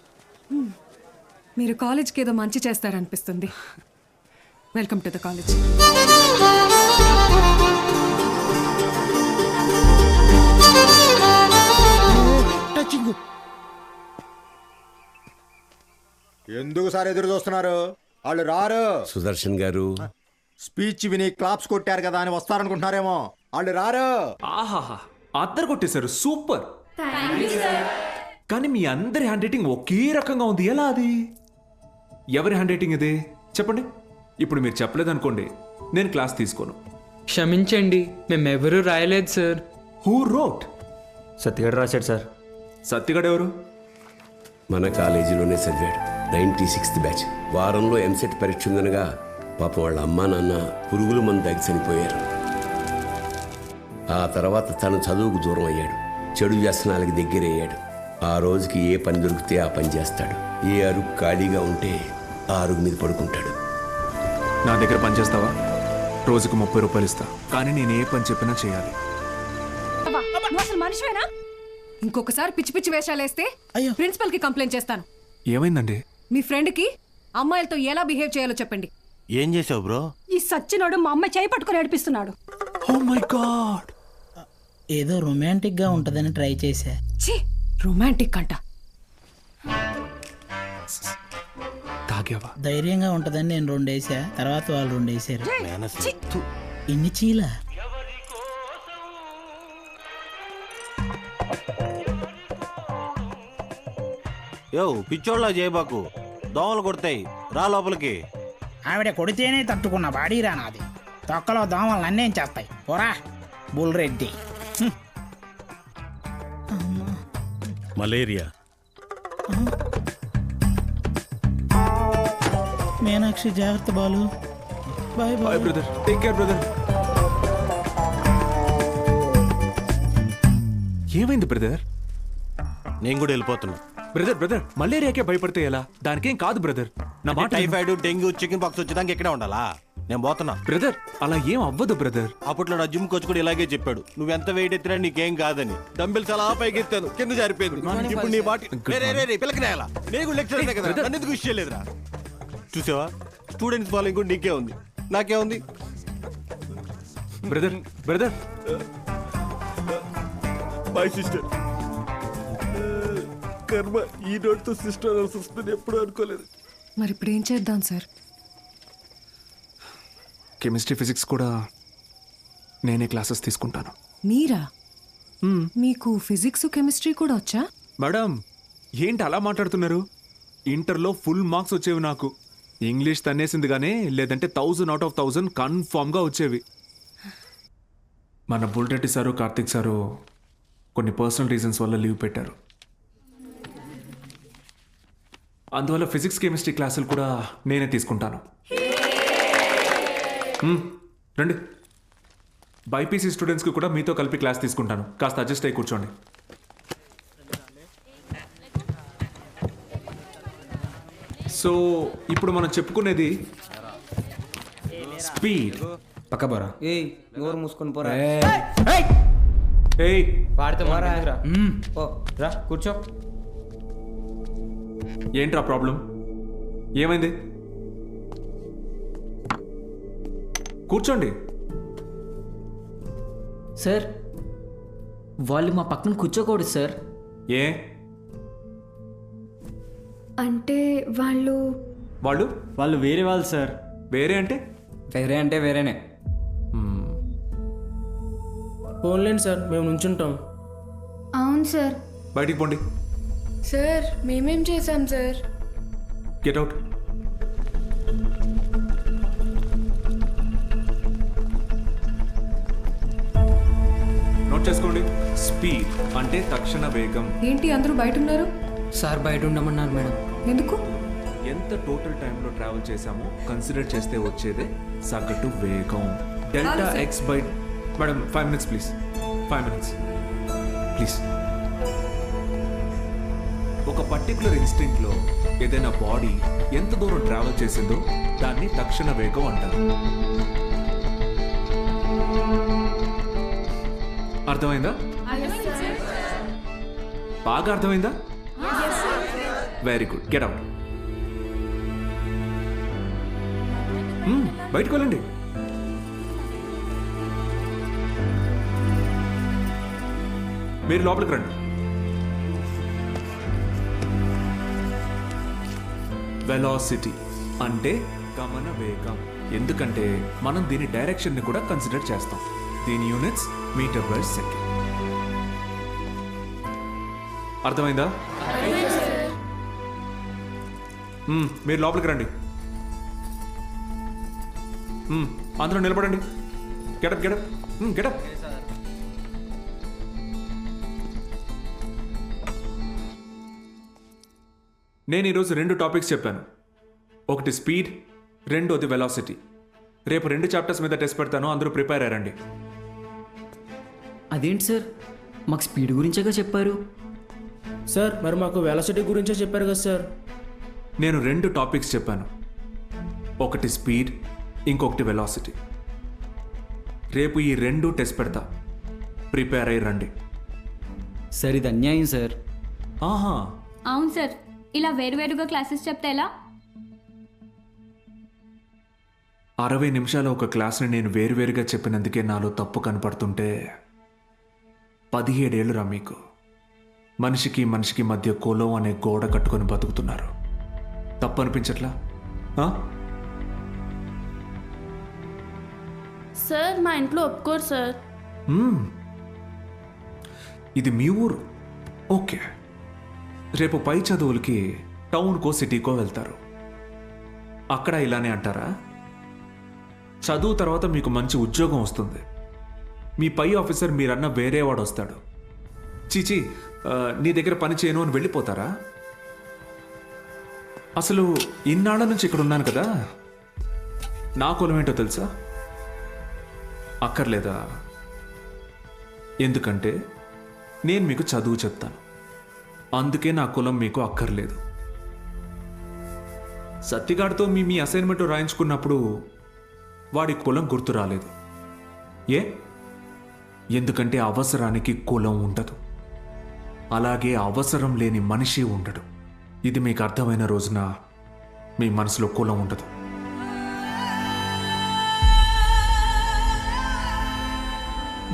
మీరు కాలేజ్కి ఏదో మంచి చేస్తారనిపిస్తుంది. Welcome to the college. ఎందుకు సార్ ఎదురు చూస్తున్నారు? వాళ్ళు రారు. సుదర్శన్ గారు స్పీచ్ విని క్లాప్స్ కొట్టారు కదా అని వస్తారనుకుంటున్నారేమో. వాళ్ళు రారు. ఆహాహా, అద్దరు కొట్టేశారు, సూపర్. కానీ మీ అందరి హ్యాండ్ రైటింగ్ ఒకే రకంగా ఉంది, ఎలా అది? ఎవరి హ్యాండ్ రైటింగ్ ఇది చెప్పండి. ఇప్పుడు మీరు చెప్పలేదనుకోండి, నేను క్లాస్ తీసుకోను. క్షమించండి, మేమెవరూ రాయలేదు సార్. Who wrote? సత్యగడ్ రాశాడు సార్. సత్యగడ్ ఎవరు? మన కాలేజీలోనే చదివాడు, 96th బ్యాచ్. వారంలో ఎంసెట్ పరీక్ష ఉందనగా పాపం వాళ్ళ అమ్మా నాన్న పురుగుల మందు తాగి చనిపోయారు. ఆ తర్వాత తను చదువుకు దూరం అయ్యాడు, చెడు వ్యసనాలకి దగ్గరయ్యాడు. ఆ రోజుకి ఏ పని దొరికితే ఆ పని చేస్తాడు. ఏ అరుగు ఖాళీగా ఉంటే ఆ అరుగు మీద పడుకుంటాడు. నా దగ్గర పని చేస్తావా? రోజుకు 30 రూపాయలు ఇస్తా, కానీ నేను ఏ పని చెప్పినా చేయాలి. అసలు మనిషివేనా? ఇంకొకసారి పిచ్చి పిచ్చి వేషాలు వేస్తే ప్రిన్సిపల్ కి కంప్లైంట్ చేస్తాను. ఏమైందండి? మీ ఫ్రెండ్ కి అమ్మాయిలతో ఎలా బిహేవ్ చేయాలో చెప్పండి. ఏం చేసావు బ్రో? ఈ సచ్చినోడు మా అమ్మాయి చేయి పట్టుకుని నడిపిస్తున్నాడు. Oh my God. ఏదో రొమాంటిక్ గా ఉంటదని ట్రై చేశా. రొమాంటిక్ అంట. తాగావా? ధైర్యంగా ఉంటదని నేను 2 వేసా, తర్వాత వాళ్ళు 2 వేసారు. ఇన్ని చీలా? యో పిచ్చోళ్ళ చేయబాకు, దోమలు కొడతాయి, రా లోపలికి. ఆవిడ కొడితేనే తట్టుకున్న బాడీరా నాది. తొక్కలో దోమలు నన్నేం చేస్తాయి? పోరా బుల్రెడ్డి. మలేరియా. మీనాక్షి జాగ్రత్త Balu. Bye bye brother, take care brother. ఏమైంది బ్రదర్? నేను కూడా వెళ్ళిపోతున్నా. బ్రదర్ మలేరియాకే భయపడితే ఎలా? దానికేం కాదు బ్రదర్. నా మాట టైఫాయిడ్, డెంగ్యూ, చికెన్ పాక్స్ వచ్చేదానికి ఎక్కడే ఉండాలా? నేను పోతున్నా బ్రదర్. అలా ఏం అవ్వదు బ్రదర్. అప్పట్లో నా జిమ్ కోచ్ కూడా ఇలాగే చెప్పాడు, నువ్వెంత వెయిట్ ఎత్తినా నీకేం కాదని. డంబిల్స్ అలా పైకి ఎత్తాను, కింద జారిపోయింది. ఇప్పుడు నీ బాటి పిల్లకి నేలా? నేను లెక్చర్ కదా, నన్ను ఎందుకు విషయం లేదురా? చూసావా, స్టూడెంట్స్ ఫాలోయింగ్ కూడా నీకే ఉంది, నాకే ఉంది. Brother by sister. కర్మ ఈ నోటితో సిస్టర్ వస్తుంది ఎప్పుడు అనుకోలేదు. మరి ఇప్పుడు ఏం చేద్దాం సార్? కెమిస్ట్రీ ఫిజిక్స్ కూడా నేనే క్లాసెస్ తీసుకుంటాను. మీరా? మీకు ఫిజిక్స్ కెమిస్ట్రీ కూడా వచ్చా? మేడం ఏంటి అలా మాట్లాడుతున్నారు? ఇంటర్లో ఫుల్ మార్క్స్ వచ్చేవి నాకు. ఇంగ్లీష్ తన్నేసింది కానీ లేదంటే 1000 out of 1000 కన్ఫామ్గా వచ్చేవి. మన బుల్రెడ్డి సారు కార్తిక్ సారు కొన్ని పర్సనల్ రీజన్స్ వల్ల లీవ్ పెట్టారు. అందువల్ల ఫిజిక్స్ కెమిస్ట్రీ క్లాసులు కూడా నేనే తీసుకుంటాను. రండి, బైపీసీ స్టూడెంట్స్కి కూడా మీతో కలిపి క్లాస్ తీసుకుంటాను. కాస్త అడ్జస్ట్ అయ్యి కూర్చోండి. సో ఇప్పుడు మనం చెప్పుకునేది స్పీడ్. పక్కబోరా నోరు మూసుకొని పోరా. రా కూర్చో. ఏంట్రా ప్రాబ్లం? ఏమైంది? కూర్చోండి. సార్ వాళ్ళు మా పక్కన కూర్చోకూడదు సార్. ఏ అంటే వాళ్ళు వాళ్ళు వేరే వాళ్ళు సార్. వేరే అంటే? వేరే అంటే వేరేనే. ఫోన్లేండి సార్, మేము నుంచుంటాం. అవును సార్. బయటికి పోండి. సార్ మేమేం చేశాం సార్? Get out. నోట్ చేసుకోండి. స్పీడ్ అంటే తక్షణ వేగం. ఏంటి అందరూ బయట ఉన్నారు? సార్ బయట ఉండమన్నారు మేడం. ఎందుకు? ఎంత టోటల్ టైంలో ట్రావెల్ చేశామో కన్సిడర్ చేస్తే వచ్చేదే సగటు వేగం. Delta X by. Madam 5 minutes please. 5 minutes please. ఒక పర్టికులర్ ఇన్స్టింక్ట్లో ఏదైనా బాడీ ఎంత దూరం ట్రావెల్ చేసిందో దాన్ని తక్షణ వేగం అంటారు. అర్థమైందా? బాగా అర్థమైందా? Very good. Get out. బయటకు వెళ్ళండి. మీరు లోపలికి రండి. వెలాసిటీ అంటే గమన వేగం. ఎందుకంటే మనం దీని డైరెక్షన్ని కూడా కన్సిడర్ చేస్తాం. దీని యూనిట్స్ మీటర్ పర్ సెకండ్. అర్థమైందా? మీరు లోపలికి రండి. అందరూ నిలబడండి. Get up get up get up. నేను ఈరోజు 2 టాపిక్స్ చెప్పాను. ఒకటి స్పీడ్, రెండోది వెలాసిటీ. రేపు 2 చాప్టర్స్ మీద టెస్ట్ పెడతాను. అందరూ ప్రిపేర్ అయ్యారండి. అదేంటి సార్, మాకు స్పీడ్ గురించేగా చెప్పారు. సార్ మరి మాకు వెలాసిటీ గురించే చెప్పారు కదా సార్. నేను 2 టాపిక్స్ చెప్పాను. ఒకటి స్పీడ్, ఇంకొకటి వెలాసిటీ. రేపు ఈ 2 టెస్ట్ పెడతా. ప్రిపేర్ అయ్యి రండి. సార్ ఇది అన్యాయం సార్. ఆహా అవును సార్, ఇలా వేరువేరుగా క్లాసెస్ చెప్తే ఎలా? 60 నిమిషాల ఒక క్లాస్ని నేను వేరువేరుగా చెప్పినందుకే నాలో తప్పు కనపడుతుంటే 17 ఏళ్ళురా మీకు. మనిషికి మనిషికి మధ్య కులం అనే గోడ కట్టుకొని బతుకుతున్నారు. తప్పు అనిపించట్లా? సార్ మా ఇంట్లో ఒప్పుకోరు సార్. ఇది మీ ఊరు, ఓకే. రేపు పై చదువులకి టౌన్కో సిటీకో వెళ్తారు. అక్కడ ఇలానే అంటారా? చదువు తర్వాత మీకు మంచి ఉద్యోగం వస్తుంది. మీ పై ఆఫీసర్ మీరన్న వేరేవాడు వస్తాడు. చీచి నీ దగ్గర పని చేయను అని వెళ్ళిపోతారా? అసలు ఇన్నాళ్ళ నుంచి ఇక్కడ ఉన్నాను కదా, నా కులం ఏంటో తెలుసా? అక్కర్లేదా? ఎందుకంటే నేను మీకు చదువు చెప్తాను. అందుకే నా కులం మీకు అక్కర్లేదు. సత్తిగాడితో మీ అసైన్మెంట్ రాయించుకున్నప్పుడు వాడి కులం గుర్తు రాలేదు. ఎందుకంటే అవసరానికి కులం ఉండదు. అలాగే అవసరం లేని మనిషి ఉండడు. ఇది మీకు అర్థమైన రోజున మీ మనసులో కులం ఉండదు.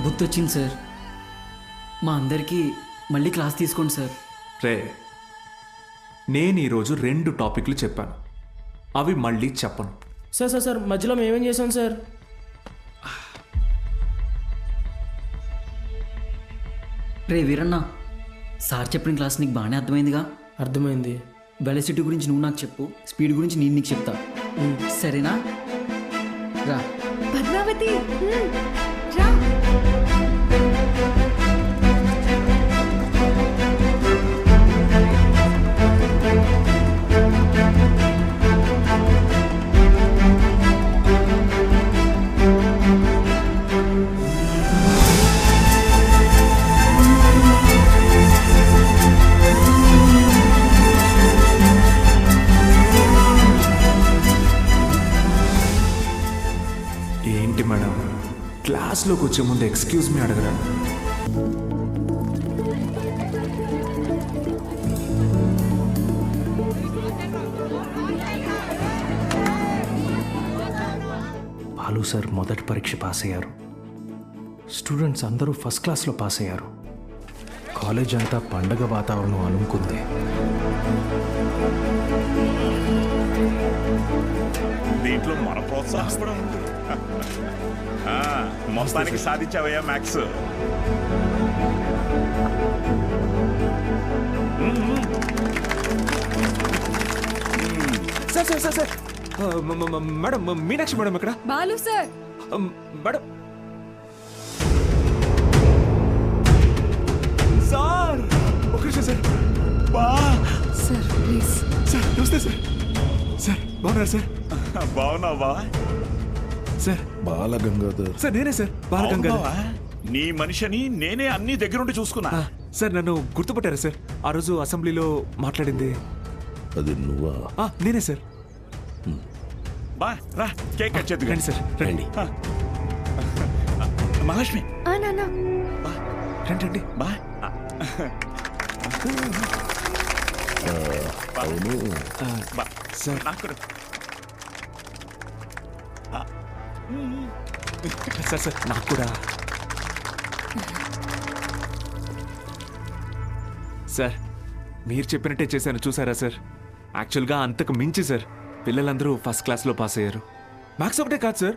గుర్తొచ్చింది సార్. మా అందరికీ మళ్ళీ క్లాస్ తీసుకోండి సార్. రే నేను ఈరోజు 2 టాపిక్లు చెప్పాను, అవి మళ్ళీ చెప్పను. సార్ మధ్యలో మేమేం చేసాం సార్? రే వీరన్న, సార్ చెప్పిన క్లాస్ నీకు బాగానే అర్థమైందిగా? అర్థమైంది. వెలసిటీ గురించి నువ్వు నాకు చెప్పు, స్పీడ్ గురించి నేను నీకు చెప్తా, సరేనా? రా పద్మావతి రా. ఏంటి మేడం, క్లాస్లోకి వచ్చే ముందు ఎక్స్క్యూజ్ మీ అడగరా? బాలు సార్ మొదటి పరీక్ష పాస్ అయ్యారు. స్టూడెంట్స్ అందరూ ఫస్ట్ క్లాస్లో పాస్ అయ్యారు. కాలేజ్ అంతా పండగ వాతావరణం అనుకుంది. దీంట్లో మన ప్రోత్సాహం కూడా ఉంది. మొత్తానికి సాధించావయ్యా maths. Sir madam, Meenakshi madam ఎక్కడ? బాలు సార్. మేడం సార్, ఒక నిమిషం సార్. Sir please. సార్ నమస్తే సార్. సార్ బాగున్నారు సార్? బాగున్నావా సార్? బాలగంగాధర్ సార్ నేనే సార్, బాలగంగాధర్. నీ మనిషిని నేనే అన్ని దగ్గరుండి చూసుకున్నా. సార్ నన్ను గుర్తుపట్టారా సార్? ఆ రోజు అసెంబ్లీలో మాట్లాడింది అది నువ్వా? నేనే సార్. బా రా, కేక్ కట్ చేద్దు. రండి సార్, రండి. మహాలక్ష్మి నాన్న రండి. బా అవును సార్. నాకు సార్ నాకు కూడా. సార్ మీరు చెప్పినట్టే చేశాను, చూసారా సార్? యాక్చువల్గా అంతకు మించి సార్, పిల్లలందరూ ఫస్ట్ క్లాస్లో పాస్ అయ్యారు. మ్యాథ్స్ ఒకటే కాదు సార్,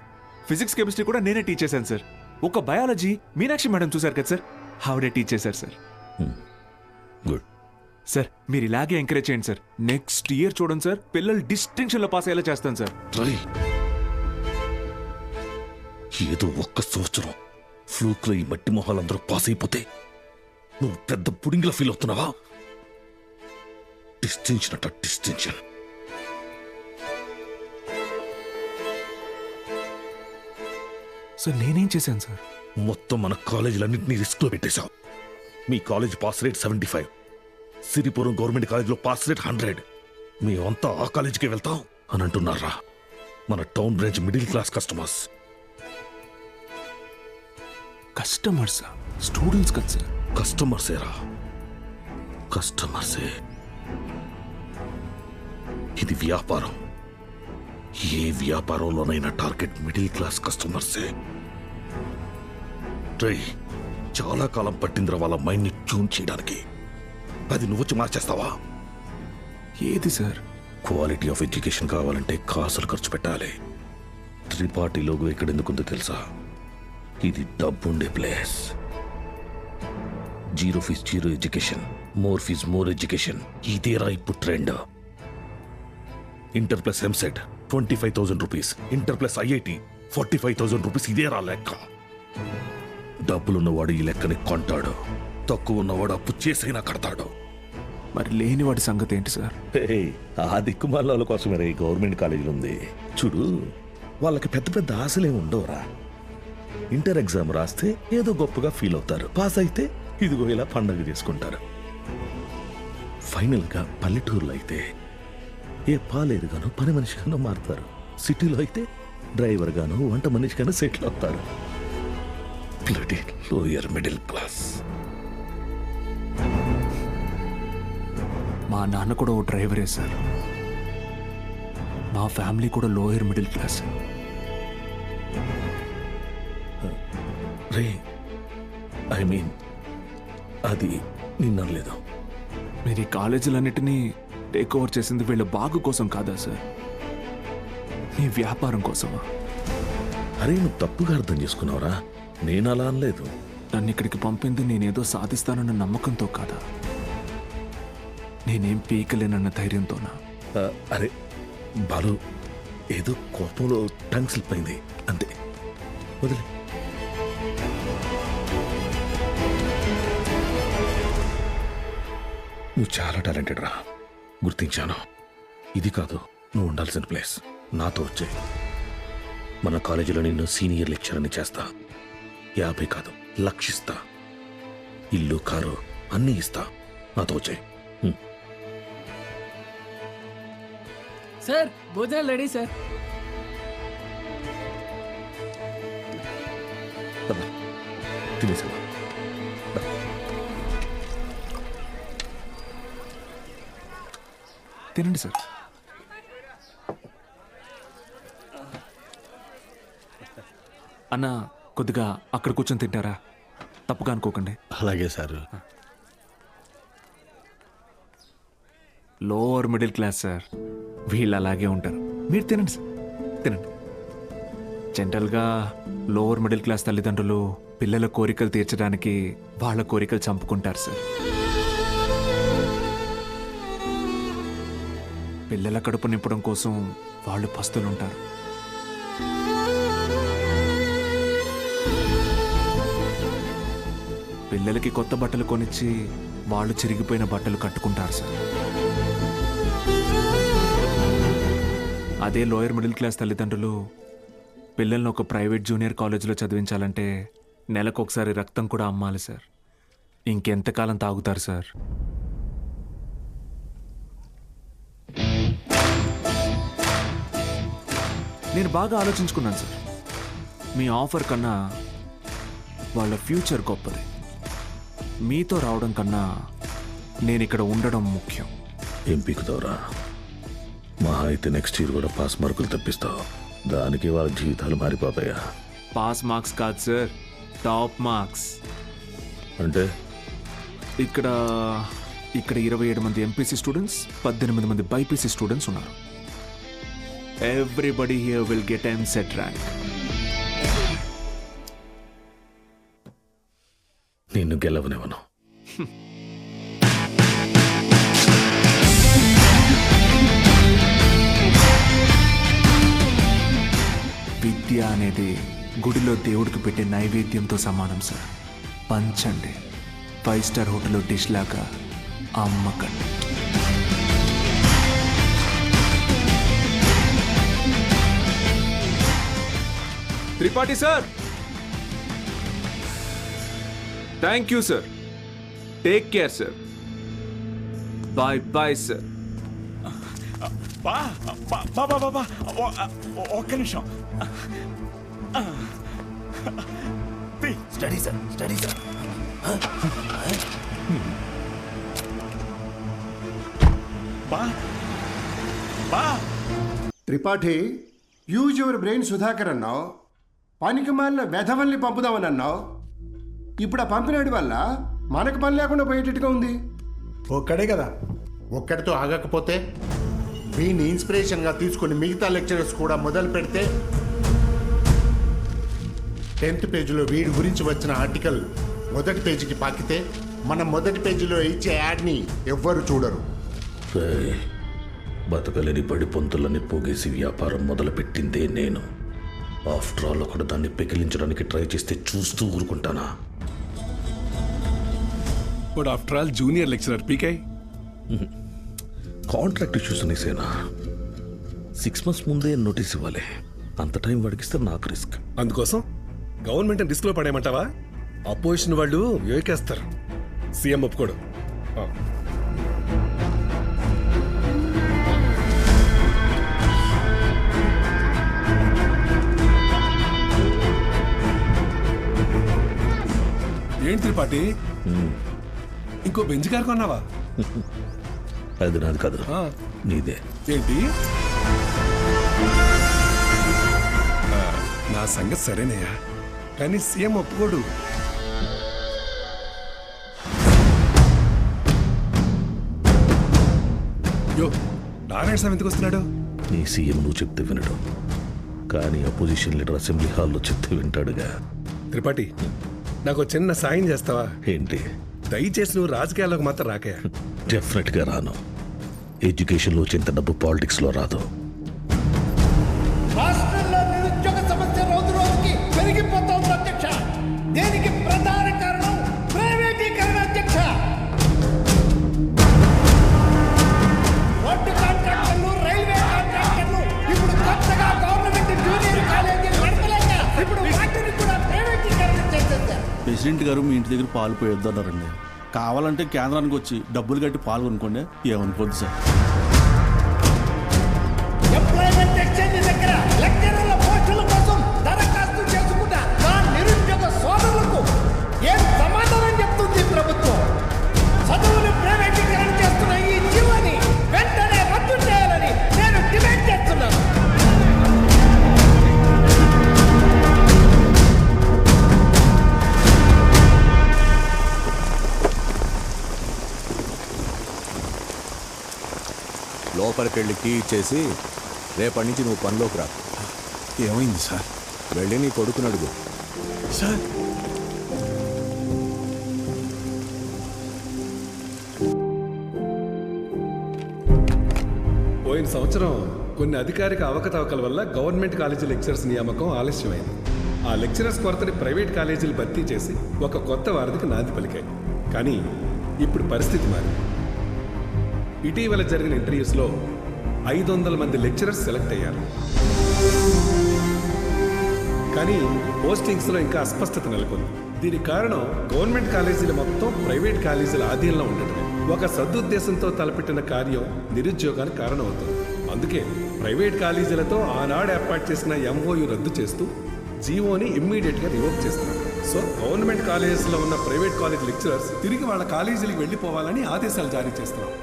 ఫిజిక్స్ కెమిస్ట్రీ కూడా నేనే టీచ్ చేశాను సార్. ఒక బయాలజీ మీనాక్షి మేడం చూసారు కదా సార్, ఆవిడే టీచ్ చేశారు సార్. గుడ్ సార్ మీరు ఇలాగే ఎంకరేజ్ చేయండి సార్. నెక్స్ట్ ఇయర్ చూడండి సార్, పిల్లలు డిస్టింక్షన్లో పాస్ అయ్యేలా చేస్తాను సార్. ఏదో ఒక్క సంవత్సరం ఫ్లూక్లో ఈ మట్టి మొహాలందరూ పాస్ అయిపోతే నువ్వు పెద్ద పుడింగిలా ఫీల్ అవుతున్నావా? డిస్టింక్షన్ అట డిస్టింక్షన్. సార్ నేనేం చేశాను సార్? మొత్తం మన కాలేజీలన్నింటినీ రిస్క్లో పెట్టేశావు. మీ college pass rate 75, Siripuram government కాలేజీలో పాస్ రేట్ 100. మేమంతా ఆ కాలేజీకే వెళ్తాం అని అంటున్నారా? మన town branch middle class customers. కస్టమర్సా? స్టూడెంట్స్ కదా సార్. కస్టమర్సేరా, కస్టమర్సే. ఇది వ్యాపారం. ఏ వ్యాపారంలోనైనా టార్గెట్ మిడిల్ క్లాస్ కస్టమర్సే. చాలా కాలం పట్టిందిరా వాళ్ళ మైండ్ని ట్యూన్ చేయడానికి. అది నువ్వు వచ్చి మార్చేస్తావా? ఏది సార్? క్వాలిటీ ఆఫ్ ఎడ్యుకేషన్ కావాలంటే కాసులు ఖర్చు పెట్టాలి. త్రిపాఠి లోగో ఇక్కడ ఎందుకుందో తెలుసా? ఇది డబ్బుండే place. Zero fees zero education, more fees more education, ఇదేరా ఇప్పుడు trend. Inter plus EAMCET 25,000 rupees, inter plus IIT 45,000 rupees, ఇదేరా లెక్క. డబ్బులున్నవాడు ఈ లెక్కని కొంటాడు, తక్కువ ఉన్నవాడు అప్పు చేసైనా కడతాడు. మరి లేనివాడి సంగతి ఏంటి సార్? ఆ దిక్కుమాల కోసమే ఈ గవర్నమెంట్ కాలేజీలు ఉంది చూడు. వాళ్ళకి పెద్ద పెద్ద ఆశలే ఉండవురా. ఇంటర్ ఎగ్జామ్ రాస్తే ఏదో గొప్పగా ఫీల్ అవుతారు, పాస్ అయితే ఇదిగో ఇలా పండగ చేసుకుంటారు. ఫైనల్గా పల్లెటూరులో అయితే ఏ పాలేరుగానో పని మనిషిగానో మారుతారు. సిటీలో అయితే డ్రైవర్ గానో వంట మనిషిగానో సెటిల్ అవుతారు. Lower middle class. మా నాన్న కూడా ఓ డ్రైవరే సార్. మా ఫ్యామిలీ కూడా lower middle class. Ray I mean అది నిన్నలేదు. మీరు ఈ కాలేజీలన్నిటినీ టేక్ ఓవర్ చేసింది వీళ్ళ బాగు కోసం కాదా సార్, మీ వ్యాపారం కోసమా? అరే నువ్వు తప్పుగా అర్థం చేసుకున్నావురా, నేను అలా అనలేదు. నన్ను ఇక్కడికి పంపింది నేనేదో సాధిస్తానన్న నమ్మకంతో కాదా, నేనేం పీకలేనన్న ధైర్యంతోనా? అరే బాలు, ఏదో కోపంలో టంగ్ స్లిప్ అయింది అంతే, వదిలే. నువ్వు చాలా టాలెంటెడ్ రా, గుర్తించాను. ఇది కాదు నువ్వు ఉండాల్సిన ప్లేస్. నాతో వచ్చే మన కాలేజీలో నిన్ను సీనియర్ లెక్చరర్ని చేస్తా. 50 కాదు, లక్షిస్తా. ఇల్లు కారు అన్నీ ఇస్తా. నాతో వచ్చే. సార్ భోజనాలు రెడీ సార్. తినేసా? తినండి సార్. అన్న కొద్దిగా అక్కడ కూర్చొని తింటారా, తప్పుగా అనుకోకండి. అలాగే sir. Lower middle class sir, వీళ్ళు అలాగే ఉంటారు. మీరు తినండి సార్, తినండి. జనరల్గా లోవర్ మిడిల్ క్లాస్ తల్లిదండ్రులు పిల్లల కోరికలు తీర్చడానికి వాళ్ళ కోరికలు చంపుకుంటారు సార్. పిల్లల కడుపు నింపడం కోసం వాళ్ళు పస్తులు ఉంటారు. పిల్లలకి కొత్త బట్టలు కొనిచ్చి వాళ్ళు చిరిగిపోయిన బట్టలు కట్టుకుంటారు సార్. అదే లోయర్ మిడిల్ క్లాస్ తల్లిదండ్రులు పిల్లల్ని ఒక ప్రైవేట్ జూనియర్ కాలేజీలో చదివించాలంటే నెలకొకసారి రక్తం కూడా అమ్మాలి సార్. ఇంకెంతకాలం తాగుతారు సార్? నేను బాగా ఆలోచించుకున్నాను సార్. మీ ఆఫర్ కన్నా వాళ్ళ ఫ్యూచర్ గొప్పది. మీతో రావడం కన్నా నేను ఇక్కడ ఉండడం ముఖ్యం. ఏం పీకుతావురా? మహా అయితే నెక్స్ట్ ఇయర్ కూడా పాస్ మార్కులు తప్పిస్తావు. దానికి వాళ్ళ జీవితాలు మారిపోతాయా? పాస్ మార్క్స్ కాదు సార్, టాప్ మార్క్స్. అంటే ఇక్కడ 27 మంది ఎంపీసీ స్టూడెంట్స్, 18 మంది బైపీసీ స్టూడెంట్స్ ఉన్నారు. Everybody here will get EAMCET rank. నిన్ను గెలవనివ్వను. విద్య అనేది గుడిలో దేవుడికి పెట్టే నైవేద్యంతో సమానం సార్. పంచండి, 5 స్టార్ హోటల్లో డిష్ లాగా అమ్మకండి. Tripathi sir, thank you sir. Take care sir. Bye bye sir. ఒక్క నిమిషం. Study sir, study sir. Tripathi, use your brain Sudhakar అన్నావు. పనికి మాలిన వెధవల్ని పంపుదామని అన్నావు. ఇప్పుడు ఆ పంపినాడి వల్ల మనకు పని లేకుండా పోయేటట్టుగా ఉంది. ఒక్కడే కదా, ఒక్కడితో ఆగకపోతే వీడిని ఇన్స్పిరేషన్గా తీసుకుని మిగతా లెక్చరర్స్ కూడా మొదలు పెడితే 10th పేజీలో వీడి గురించి వచ్చిన ఆర్టికల్ మొదటి పేజీకి పాకితే మనం మొదటి పేజీలో ఇచ్చే యాడ్ని ఎవ్వరు చూడరు. బతకలేని పడి పొంతులని పోగేసి వ్యాపారం మొదలుపెట్టిందే నేను. ఆఫ్టర్ ఆల్ ఒకడు దాన్ని పెకిలించడానికి ట్రై చేస్తే చూస్తూ ఊరుకుంటానా? But after all junior lecturer పీకే. కాంట్రాక్ట్ ఇష్యూస్ అనేసేనా? 6 months ముందే నోటీస్ ఇవ్వాలి. అంత టైం వాడికిస్తే నాకు రిస్క్. అందుకోసం గవర్నమెంట్ రిస్క్ లో పడేయమంటావా? అపోజిషన్ వాళ్ళు యోకేస్తారు, సీఎం ఒప్పుకోడు. ఏంటి త్రిపాఠి, ఇంకో బెంచ్ కారు కొన్నావా? అది నాది కాదు, నీదే. ఏంటి? నా సంగతి సరేనయ్యా, కానీ సీఎం ఒప్పుకోడు. యో నారాయణ స్వామి ఎందుకు వస్తున్నాడు? నీ సీఎం నువ్వు చెప్తే వినడు, కానీ అపోజిషన్ లీడర్ అసెంబ్లీ హాల్లో చెప్తే వింటాడుగా. త్రిపాఠి, నాకు చిన్న సాయం చేస్తావా? ఏంటి? దయచేసి నువ్వు రాజకీయాల్లోకి మాత్రం రాకయా. డెఫినెట్గా రాను. ఎడ్యుకేషన్లో వచ్చేంత డబ్బు పాలిటిక్స్లో రాదు. రాష్ట్రంలో నిరుద్యోగ సమస్య రోజు రోజుకి పెరిగిపోతోంది అధ్యక్ష. దీనికి ప్రధాన కారణం ప్రైవేటీకరణ అధ్యక్ష. రోడ్డు కాంట్రాక్టర్లు, రైల్వే కాంట్రాక్టర్లు ఇప్పుడు కొత్తగా గవర్నమెంట్ జూనియర్ కాలేజీలు నడపలేక ఇప్పుడు వాటిని కూడా ప్రైవేటీకరణ చేసేసారు. ప్రెసిడెంట్ గారు మీ ఇంటి దగ్గర పాలు పోయొద్దన్నారండి. కావాలంటే కేంద్రానికి వచ్చి డబ్బులు కట్టి పాలు కొనుక్కోండి, ఏమనుకోద్దు సార్. ఎంప్లాయ్మెంట్ ఎక్స్చేంజ్ దగ్గర లెక్చరర్ల పోస్టుల కోసం దరఖాస్తు చేసుకున్న నా నిరుద్యోగ సోదరులకు ఏం సమాధానం చెప్తుంది ప్రభుత్వం? చదువులు ప్రైవేటీకరణ చేస్తున్న ఈ జీవోని వెంటనే రద్దు చేయాలని నేను డిమాండ్ చేస్తున్నాను. లోపలికి వెళ్ళి కీ ఇచ్చేసి రేపటి నుంచి నువ్వు పనిలోకి రా. ఏమైంది సార్? వెళ్ళి నీ కొడుకుని అడుగు. సార్ పోయిన సంవత్సరం కొన్ని అధికారిక అవకతవకల వల్ల గవర్నమెంట్ కాలేజీ లెక్చరర్స్ నియామకం ఆలస్యమైంది. ఆ లెక్చరర్స్ కొరతని ప్రైవేట్ కాలేజీలు భర్తీ చేసి ఒక కొత్త వారధికి నాంది పలికాయి. కానీ ఇప్పుడు పరిస్థితి మారింది. ఇటీవల జరిగిన ఇంటర్వ్యూస్లో 500 మంది లెక్చరర్స్ సెలెక్ట్ అయ్యారు. కానీ పోస్టింగ్స్లో ఇంకా అస్పష్టత నెలకొంది. దీనికి కారణం గవర్నమెంట్ కాలేజీలు మొత్తం ప్రైవేట్ కాలేజీల ఆధీనంలో ఉండటమే. ఒక సదుద్దేశంతో తలపెట్టిన కార్యం నిరుద్యోగానికి కారణమవుతుంది. అందుకే ప్రైవేట్ కాలేజీలతో ఆనాడు ఏర్పాటు చేసిన ఎంఓయు రద్దు చేస్తూ జీవోని ఇమ్మీడియట్గా రివోక్ చేస్తున్నారు. సో గవర్నమెంట్ కాలేజెస్లో ఉన్న ప్రైవేట్ కాలేజ్ లెక్చరర్స్ తిరిగి వాళ్ళ కాలేజీలకు వెళ్ళిపోవాలని ఆదేశాలు జారీ చేస్తున్నాం.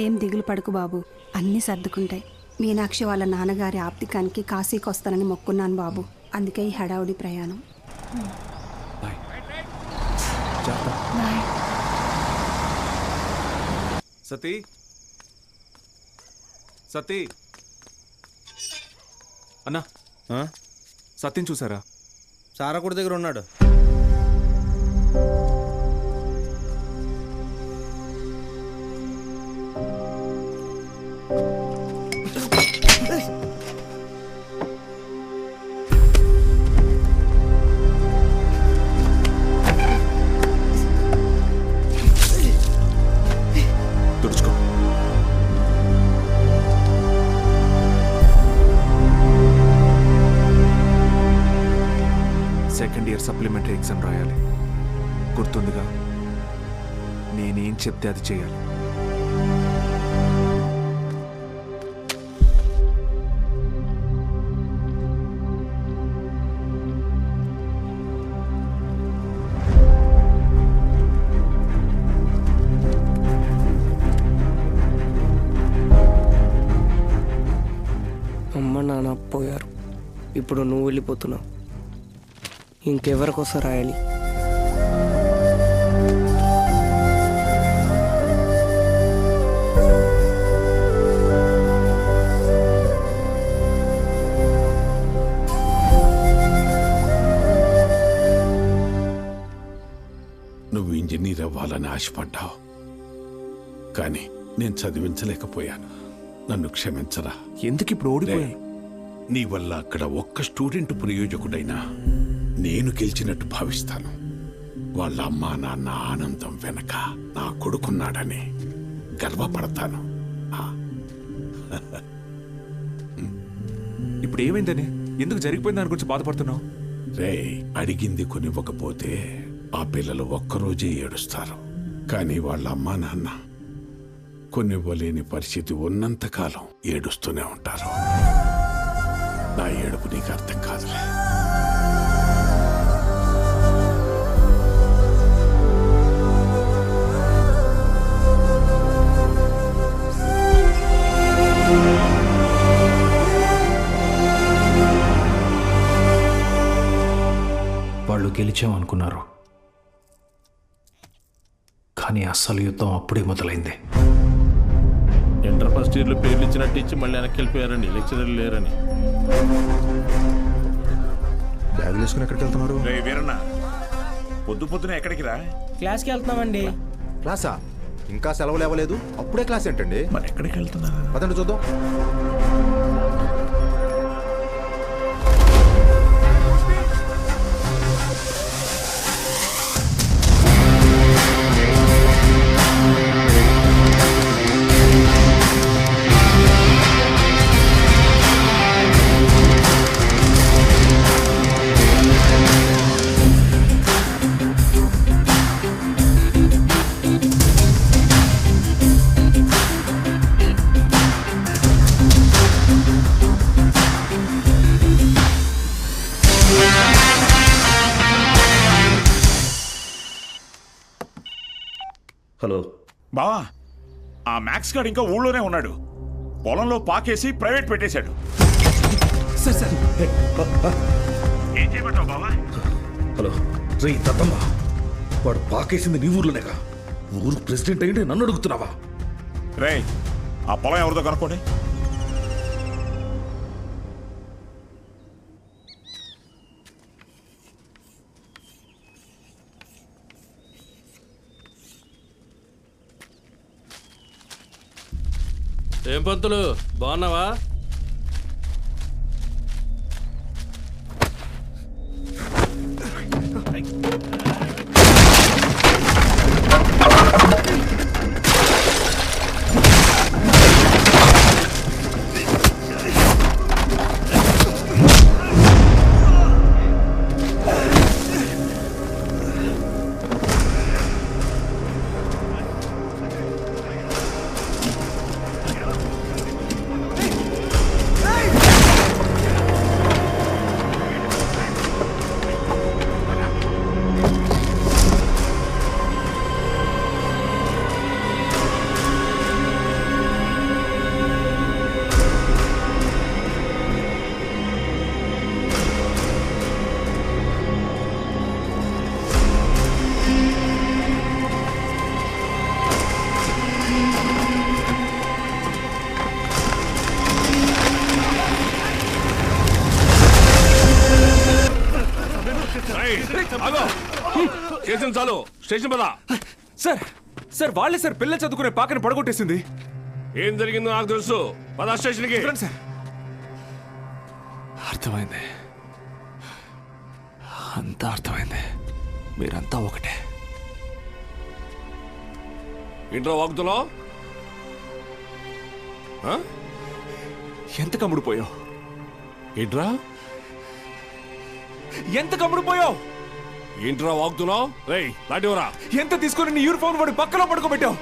ఏం దిగులు పడుకు బాబు, అన్నీ సర్దుకుంటాయి. మీనాక్షి వాళ్ళ నాన్నగారి ఆప్తికానికి కాశీకి వస్తానని మొక్కున్నాను బాబు. అందుకే ఈ హడావుడి ప్రయాణం. సతీ, సతీ అన్నా, సత్యం చూసారా? సారకుడి దగ్గర ఉన్నాడు. తుడుచుకో. సెకండ్ ఇయర్ సప్లిమెంటరీ ఎగ్జామ్ రాయాలి. గుర్తుందిగా, నేనేం చెప్తే అది చేయాలి. అమ్మ నాన్న పోయారు, ఇప్పుడు నువ్వు వెళ్ళిపోతున్నావు. ఇంకెవరికోసం రాయాలి? నువ్వు ఇంజనీర్ అవ్వాలని ఆశపడ్డావు, కానీ నేను చదివించలేకపోయాను. నన్ను క్షమించరా. ఎందుకు ఇప్పుడు ఓడిపోయాయి? నీ వల్ల అక్కడ ఒక్క స్టూడెంట్ ప్రయోజకుడైనా నేను గెలిచినట్టు భావిస్తాను. వాళ్ళ అమ్మా నాన్న ఆనందం వెనక నా కొడుకున్నాడని గర్వపడతాను. ఇప్పుడు ఏమైందని, ఎందుకు జరిగిపోయింది దాని గురించి బాధపడుతున్నావు? రే, అడిగింది కొనివ్వకపోతే ఆ పిల్లలు ఒక్కరోజే ఏడుస్తారు. కానీ వాళ్ళ అమ్మా నాన్న కొనివ్వలేని పరిస్థితి ఉన్నంతకాలం ఏడుస్తూనే ఉంటారు. నా ఏడుపు నీకు అర్థం కాదులే. వాళ్ళు గెలిచామనుకున్నారు, కానీ అస్సలు యుద్ధం అప్పుడే మొదలైంది. ఇంటర్ ఫస్ట్ ఇయర్లో పేర్లు ఇచ్చినట్టు ఇచ్చి మళ్ళీ వెనక్కి వెళ్ళిపోయారండి, లెక్చరర్లు లేరని. బ్యాగులు వేసుకుని ఎక్కడికి వెళ్తున్నారు? వీరన్న, పొద్దు పొద్దున ఎక్కడికి రా? క్లాస్కి వెళ్తున్నామండి. క్లాసా? ఇంకా సెలవులు ఇవ్వలేదు, అప్పుడే క్లాస్ ఏంటండి? మరి ఎక్కడికి వెళ్తున్నారు? పదండి చూద్దాం. హలో బావా, ఆ మ్యాక్స్ గార్డ్ ఇంకా ఊళ్ళోనే ఉన్నాడు. పొలంలో పాకేసి ప్రైవేట్ పెట్టేశాడు. ఏం చేయమంటావు బావా? హలో రే దత్తమ్మ, వాడు పాకేసింది నీ ఊర్లోనేగా. ఊరు ప్రెసిడెంట్ అయ్యింటే నన్ను అడుగుతున్నావా? రే, ఆ పొలం ఎవరిదో కనుక్కోండి. ఏం పంతులు, బాగున్నావా? స్టేషన్ చాలు, స్టేషన్ పదా. సార్ సార్ వాళ్ళే సార్ పిల్లలు చదువుకునే పాకని పడగొట్టేసింది. ఏం జరిగిందో నాకు తెలుసు, పదా స్టేషన్కి. సార్ అర్థమైంది, అంతా అర్థమైంది. మీరంతా ఒకటే. ఇంట్లో వాగుతున్నావు? ఎంత కమ్ముడిపోయావు? ఏంట్రా ఎంత కమ్ముడిపోయావు? ఏంట్రా వాగుతున్నావు? రేయ్ లాంటివరా, ఎంత తీసుకొని నీ యూనిఫామ్ వాడి పక్కలో పడుకోబెట్టావు?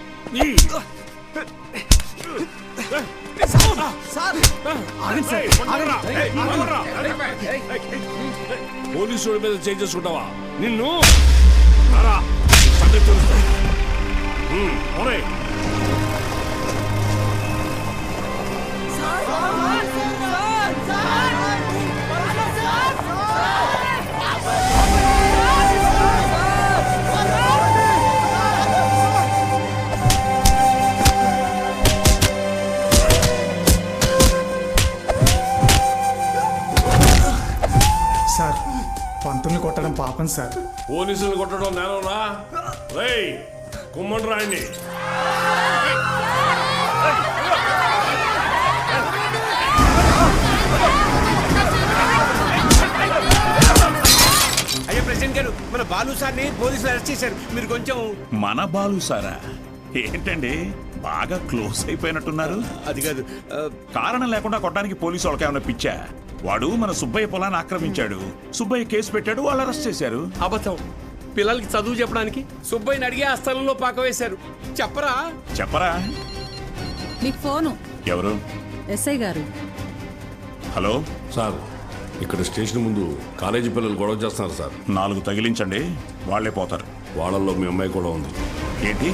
పోలీసు మీద చేంజ్ చేసుకుంటావా? నిన్ను సార్, పంతుల్ని కొట్టడం పాపం సార్. పోలీసులు కొట్టడం నేనరా? రేయ్ కుమ్మండి రాయండి. అయ్యా ప్రెసిడెంట్ గారు, మన బాలు సార్ని పోలీసులు అరెస్ట్ చేశారు. మీరు కొంచెం. మన బాలు సారా? ఏంటండి బాగా క్లోజ్ అయిపోయినట్టున్నారు? అది కాదు, కారణం లేకుండా కొట్టడానికి పోలీసు వాళ్ళకి ఏమైనా పిచ్చా? వాడు మన సుబ్బయ్య పొలాన్ని ఆక్రమించాడు. సుబ్బయ్య కేసు పెట్టాడు, వాళ్ళు అరెస్ట్ చేశారు. అబద్ధం. పిల్లలకి చదువు చెప్పడానికి సుబ్బయ్యని అడిగి ఆ స్థలంలో పాక వేశారు. చెప్పరా? చెప్పరా? మీకు ఫోను. ఎవరు? ఎస్ఐ గారు. హలో సార్, ఇక్కడ స్టేషన్ ముందు కాలేజీ పిల్లలు గొడవ చేస్తున్నారు సార్. 4 తగిలించండి, వాళ్ళే పోతారు. వాళ్ళల్లో మీ అమ్మాయి కూడా ఉంది. ఏంటి?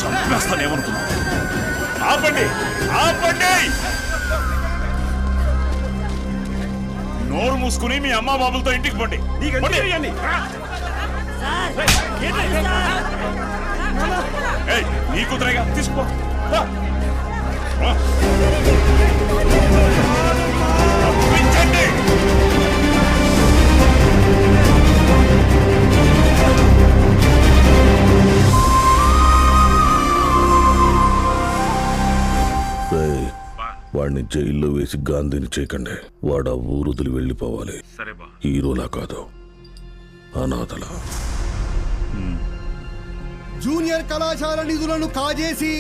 చంపేస్తానేమనుకున్నా. ఆపండి, ఆపండి! నో తీసుకుని మీ అమ్మ బాబులతో ఇంటికి పోండి. నీ కూతురేగా తీసుకో. వాడిని జైల్లో వేసి గాంధీని చేయకండి. వాడు ఆ ఊరుదులు వెళ్ళిపోవాలి. హీరోలా కాదు, అనాథలా. జూనియర్ కళాశాల నిధులను కాజేసి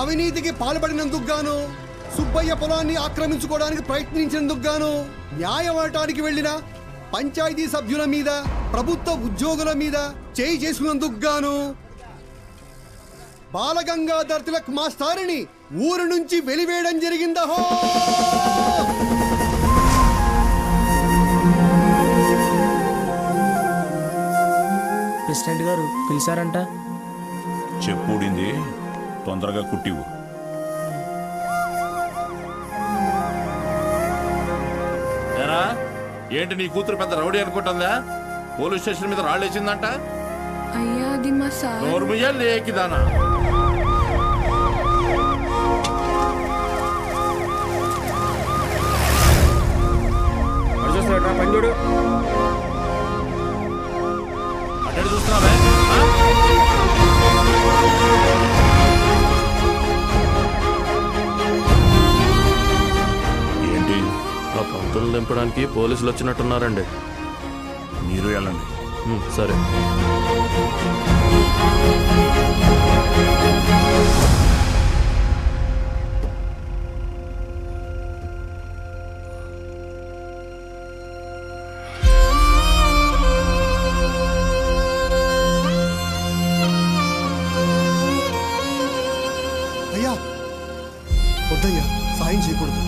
అవినీతికి పాల్పడినందుకు గాను, సుబ్బయ్య పొలాన్ని ఆక్రమించుకోవడానికి ప్రయత్నించినందుకు గాను, న్యాయం అడటానికి వెళ్లిన పంచాయతీ సభ్యుల మీద, ప్రభుత్వ ఉద్యోగుల మీద చేయి చేసుకున్నందుకు గాను బాలగంగాధర్ తిలక్ మాస్టారిని ఊరు నుంచి వెలివేయడం జరిగిందహో. ప్రెసిడెంట్ గారు పిలిచారంట. చెప్పుడింది తొందరగా కుట్టివు. ఏంటి నీ కూతురు పెద్ద రౌడీ అనుకుంటుందా? పోలీస్ స్టేషన్ మీద రాళ్ళేసిందంట. అయ్యా అది మా సార్. నోర్మయ్యా లేకిదానా? పండుడు అటు చూస్తున్నావే. ఏంటి ఆ పంతులు దింపడానికి పోలీసులు వచ్చినట్టున్నారండి. మీరు వెళ్ళండి. సరే. అయ్యా వద్దయ్యా, సాయం చేయకూడదు.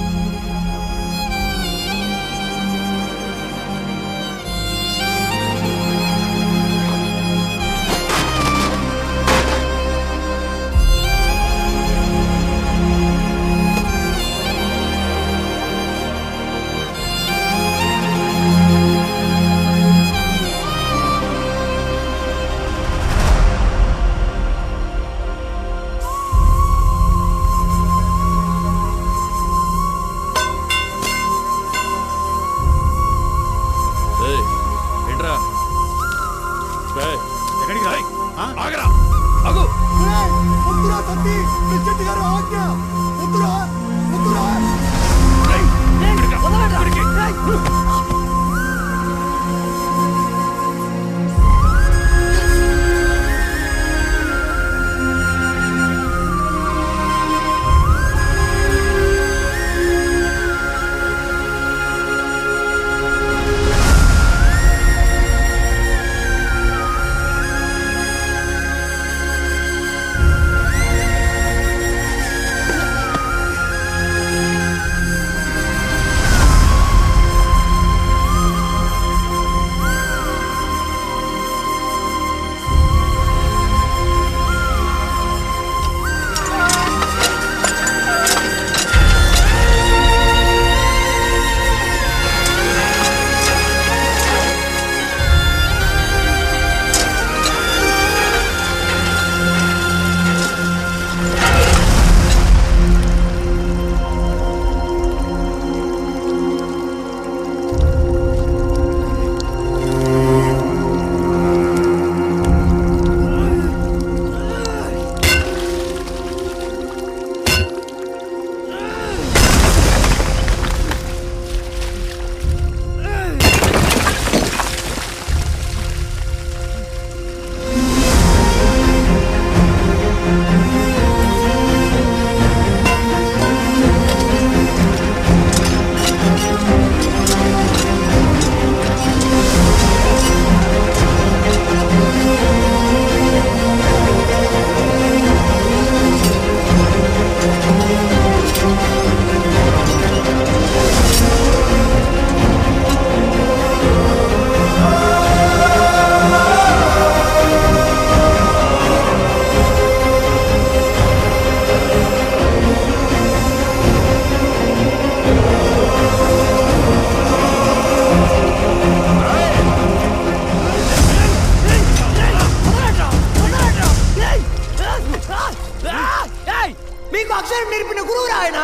సంస్కారం నేర్పిన గురువురా ఆయన.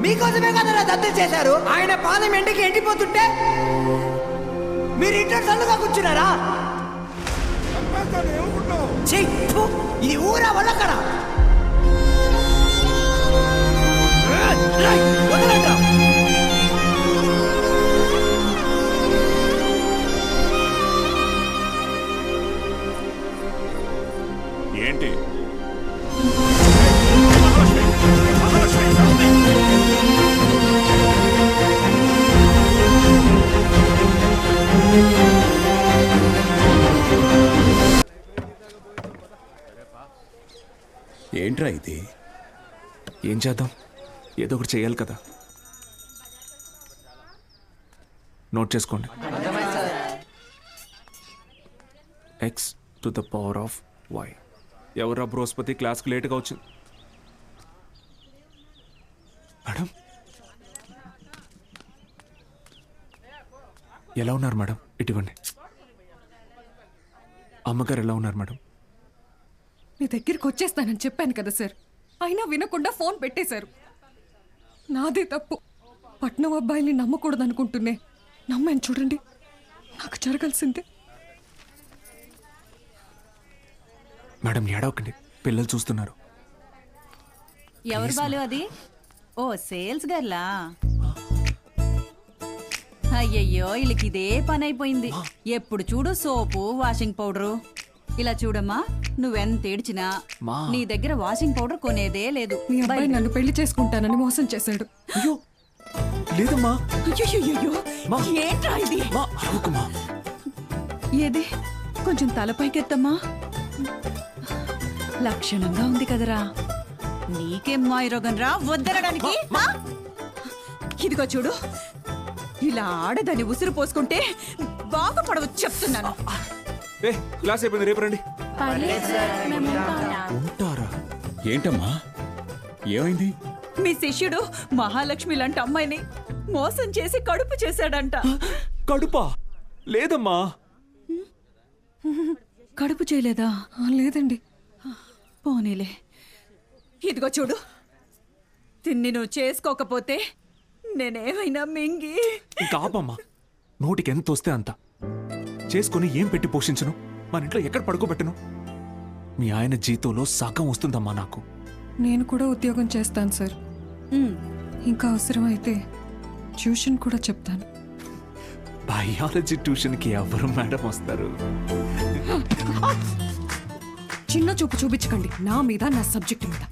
మీకోసమే కదా దత్తత చేశారు. ఆయన పాదం ఎండకి ఎండిపోతుంటే మీరు ఇంట్లో చల్లుగా కూర్చున్నారా? ఇది ఊరా వల్లక్కడ. ఏంటి ఏంట్రా ఇది? ఏం చేద్దాం, ఏదో ఒకటి చేయాలి కదా. నోట్ చేసుకోండి. x to the power of y. ఎవరా బృహస్పతి క్లాస్కి లేట్గా వచ్చింది? మేడం ఎలా ఉన్నారు మేడం? ఇటువంటి అమ్మగారు ఎలా ఉన్నారు మేడం? మీ దగ్గరికి వచ్చేస్తానని చెప్పాను కదా సార్, అయినా వినకుండా ఫోన్ పెట్టేశారు. నాదే తప్పు. పట్నం అబ్బాయిని నమ్మకూడదు అనుకుంటున్నే నమ్మాను. చూడండి, నాకు జరగాల్సిందే. మేడం ఏడవకండి, పిల్లలు చూస్తున్నారు. ఎవరు బాలు అది? ఓ సేల్స్ గర్లా. అయ్యయ్యో, వీళ్ళకి ఇదే పని అయిపోయింది. ఎప్పుడు చూడు సోపు, వాషింగ్ పౌడరు. ఇలా చూడమ్మా, నువ్వెంత ఏడ్చినా నీ దగ్గర వాషింగ్ పౌడర్ కొనేదే లేదు. మీ అబ్బాయి నన్ను పెళ్లి చేసుకుంటానని మోసం చేశాడు. లేదమ్మా. ఏంట్రా ఇది? ఏది కొంచెం తలపైకెత్తమ్మా. లక్షణంగా ఉంది కదరా. నీకేం మాయరోగం రా వద్దనడానికి? ఇదిగో చూడు, ఇలా ఆడదని ఉసురు పోసుకుంటే బాగుపడవు చెప్తున్నాను. క్లాస్ అయిపోయింది, రేపు రండి. ఉంటారా? ఏంటమ్మా ఏమైంది? మీ శిష్యుడు మహాలక్ష్మి లాంటి అమ్మాయిని మోసం చేసి కడుపు చేశాడంట. కడుపా? లేదమ్మా. కడుపు చేయలేదా? లేదండి. పోనీలే. ఇదిగో చూడు, తిన్ని నువ్వు చేసుకోకపోతే నేనేమైనా మింగి. ఇంకా ఆపమ్మా, నోటికి ఎంత వస్తే అంత చేసుకుని ఏం పెట్టి పోషించను? మన ఇంట్లో ఎక్కడ పడుకోబెట్టను? మీ ఆయన జీతంలో సగం వస్తుందమ్మా నాకు. నేను కూడా ఉద్యోగం చేస్తాను సార్. ఇంకా అవసరమైతే ట్యూషన్ కూడా చెప్తాను. బయాలజీ ట్యూషన్కి ఎవరు మేడం వస్తారు? చిన్న చూపు చూపించకండి నా మీద, నా సబ్జెక్ట్ మీద.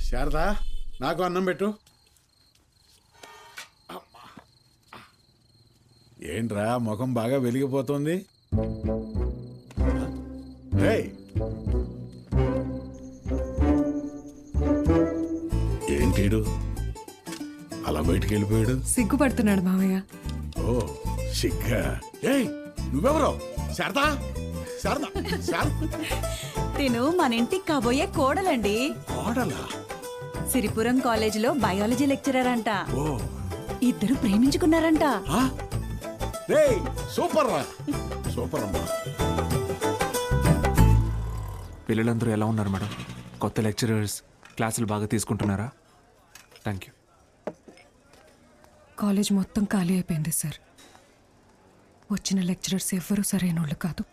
శారదా, నాకు అన్నం పెట్టు. ఏంట్రా ముఖం బాగా వెలిగిపోతుంది? ఏంటీడు అలా బయటికి వెళ్ళిపోయాడు? సిగ్గుపడుతున్నాడు మావయ్య. ఓ సిగ్గా? ఏయ్ నువ్వెవరో? శారదా, శారదా, తిను మన ఇంటికి కాబోయే కోడలండి. కోడలా? సిరిపురం కాలేజీలో బయాలజీ లెక్చరర్ అంట. ఇద్దరు ప్రేమించుకున్నారంట. సూపర్ రా, సూపర్ అమ్మా. పిల్లలందరూ ఎలా ఉన్నారు మేడం? కొత్త లెక్చరర్స్ క్లాసులు బాగా తీసుకుంటున్నారా? Thank you. కాలేజ్ మొత్తం ఖాళీ అయిపోయింది సార్. వచ్చిన లెక్చరర్స్ ఎవ్వరూ సరైన వాళ్ళు కాదు.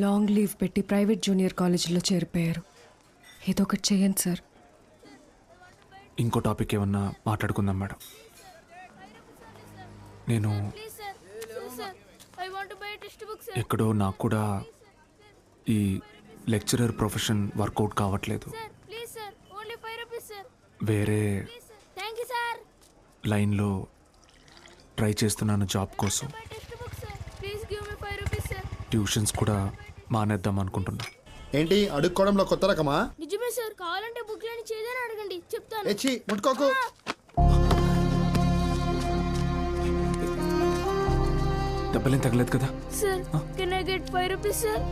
లాంగ్ లీవ్ పెట్టి ప్రైవేట్ జూనియర్ కాలేజీలో చేరిపోయారు. ఏదో ఒకటి చేయండి సార్. ఇంకో టాపిక్ ఏమన్నా మాట్లాడుకుందాం మేడం. నేను ఎక్కడో నాకు కూడా ఈ లెక్చరర్ ప్రొఫెషన్ వర్కౌట్ కావట్లేదు. వేరే లైన్లో ట్రై చేస్తున్నాను జాబ్ కోసం. ట్యూషన్స్ కూడా మానేద్దాం అనుకుంటున్నా. ఏంటి అడుక్కోవడంలో కొత్త రకమా? నిజమే సార్, కావాలంటే బుక్ లేని చేదని అడగండి, చెప్తాను. ఎచ్చి ముట్టుకోకు. దెబ్బలేం తగలేదు కదా? Sir can I get 5 rupees sir?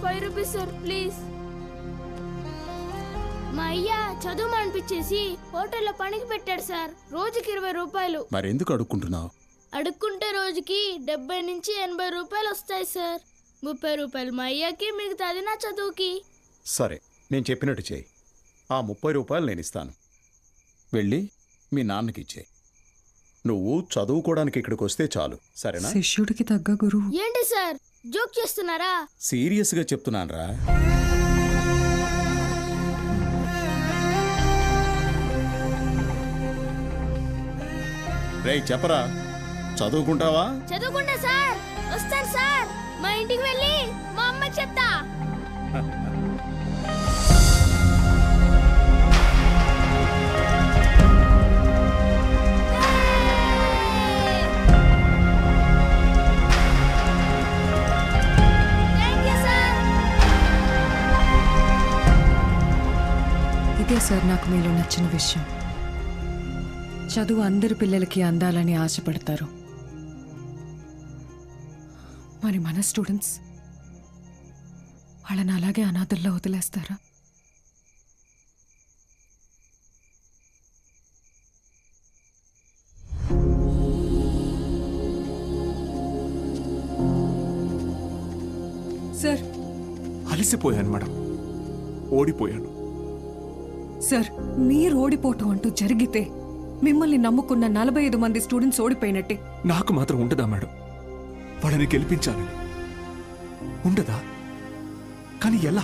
5 rupees sir please. మా అయ్య చదువు అనిపించేసి హోటల్లో పనికి పెట్టాడు సార్. రోజుకి 20 రూపాయలు. మరెందుకు అడుక్కుంటున్నావు? అడుక్కుంటే రోజుకి 70 నుంచి 80 రూపాయలు వస్తాయి సార్. 30 రూపాయలు మా అయ్యకి, మిగతాది నా చదువుకి. సరే నేను చెప్పినట్టు చేయి. ఆ 30 రూపాయలు నేను ఇస్తాను. వెళ్ళి మీ నాన్నకి ఇచ్చేయి. నువ్వు చదువుకోవడానికి ఇక్కడికి వస్తే చాలు, సరేనా? శిష్యుడికి తగ్గ గురువు. ఏంటి సార్ జోక్ చేస్తున్నారా? సీరియస్గా చెప్తున్నానురా. రేయ్ చెప్పరా, చదువుకుంటావా? చదువుకుంటా సార్. వస్తాను సార్. మా ఇంటికి వెళ్ళి మా అమ్మకి చెప్తా. ఇదే సార్ నాకు మీలో నచ్చిన విషయం. చదువు అందరి పిల్లలకి అందాలని ఆశపడతారు. మరి మన స్టూడెంట్స్ వాళ్ళని అలాగే అనాథల్లో వదిలేస్తారా? సార్ అలసిపోయాను మేడం, ఓడిపోయాను. సార్ మీరు ఓడిపోవటం అంటూ జరిగితే మిమ్మల్ని నమ్ముకున్న 45 మంది స్టూడెంట్స్ ఓడిపోయినట్టే. నాకు మాత్రం ఉండదా మేడం? వాళ్ళని గెలిపించాలని ఉండదా? కానీ ఎలా?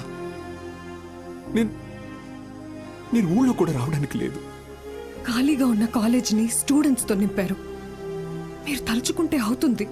నేను ఊళ్ళో కూడా రావడానికి లేదు. ఖాళీగా ఉన్న కాలేజీని స్టూడెంట్స్తో నింపారు. మీరు తలుచుకుంటే అవుతుంది.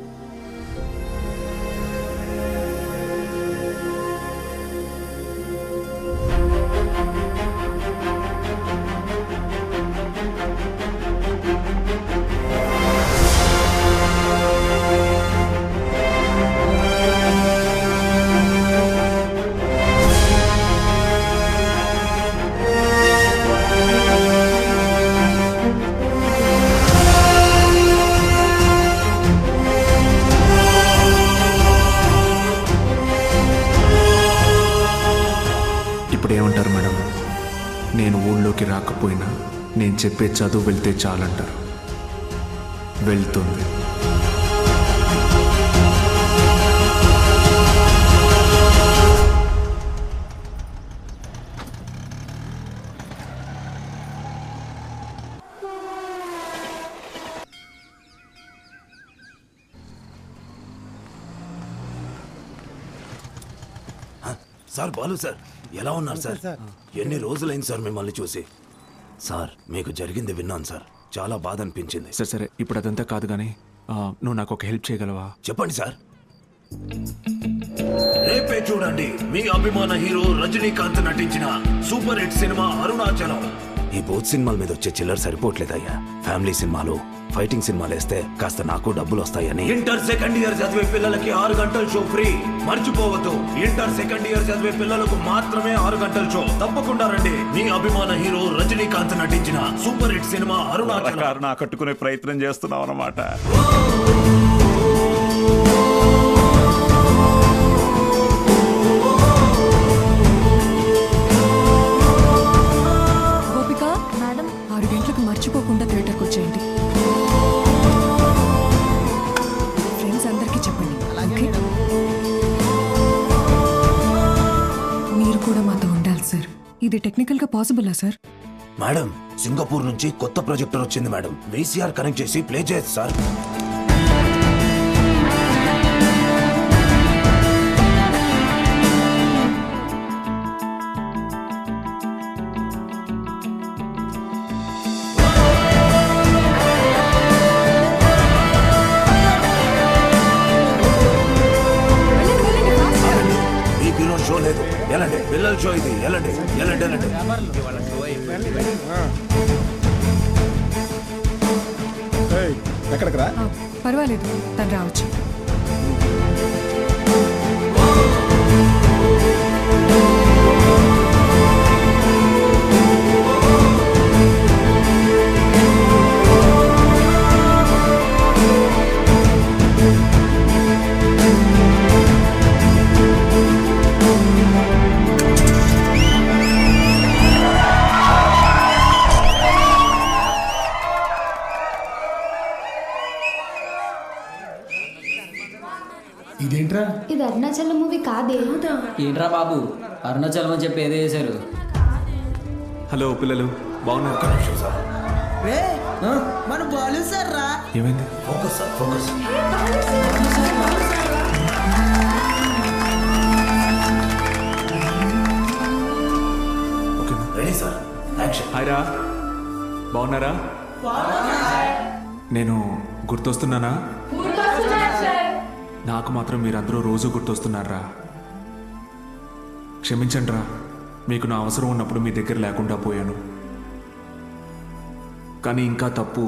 ఏమంటారు మేడం? నేను ఊళ్ళోకి రాకపోయినా నేను చెప్పే చదువు వెళ్తే చాలంటారు. వెళ్తుంది. సార్ బాలు సార్, ఎలా ఉన్నారు సార్? ఎన్ని రోజులైంది సార్ మిమ్మల్ని చూసి. సార్ మీకు జరిగింది విన్నాను సార్, చాలా బాధ అనిపించింది. సరే సరే, ఇప్పుడు అదంతా కాదు కానీ నువ్వు నాకు ఒక హెల్ప్ చేయగలవా? చెప్పండి సార్. రేపే చూడండి మీ అభిమాన హీరో రజనీకాంత్ నటించిన సూపర్ హిట్ సినిమా అరుణాచలం. ఈ బోత్ సినిమాల మీద వచ్చే చిల్లర సరిపోవట్లేదయ్యా. ఫ్యామిలీ సినిమాలు, ఫైటింగ్ సినిమాలు వేస్తే కాస్త నాకు డబ్బులు వస్తాయని. ఇంటర్ సెకండ్ ఇయర్ చదివే పిల్లలకి 6 గంటల షో ఫ్రీ. మర్చిపోవద్దు, ఇంటర్ సెకండ్ ఇయర్ చదివే పిల్లలకు మాత్రమే 6 గంటల షో. తప్పకుండా రండి. మీ అభిమాన హీరో రజనీకాంత్ నటించిన సూపర్ హిట్ సినిమా అరుణాచలం. కట్టుకునే ప్రయత్నం చేస్తున్నావు అన్నమాట. గోపిక మేడం, 6 గంటలకు మర్చిపోకుండా థియేటర్కి వచ్చేయండి. ఫ్రెండ్స్ అందరికీ చెప్పండి. ఓకే? మీరు కూడా మాతో ఉండాలి సార్. ఇది టెక్నికల్గా పాసిబులా సార్? మేడం, సింగపూర్ నుంచి కొత్త ప్రొజెక్టర్ వచ్చింది మేడం. VCR కనెక్ట్ చేసి ప్లే చేయొచ్చు సార్. షో లేదు, ఎలాంటి పిల్లల షో ఇది. ఎలాంటి ఎలాంటి ఎలాంటి ఎక్కడికి రా? పర్వాలేదు, తను రావచ్చు. ఇదేంట్రా? ఇది అరుణాచలం మూవీ కాదే. ఏంట్రా బాబు, అరుణాచలం అని చెప్పి ఏదో చేశారు. హలో పిల్లలు, బాగున్నారు? మన బాలు సార్ రా. ఏమైంది? Focus sir, focus. Ready sir, action. Hi రా, బాగున్నారా? నేను గుర్తొస్తున్నానా? నాకు మాత్రం మీరందరూ రోజు గుర్తొస్తున్నారా? క్షమించండి రా, మీకు నా అవసరం ఉన్నప్పుడు మీ దగ్గర లేకుండా పోయాను. కానీ ఇంకా తప్పు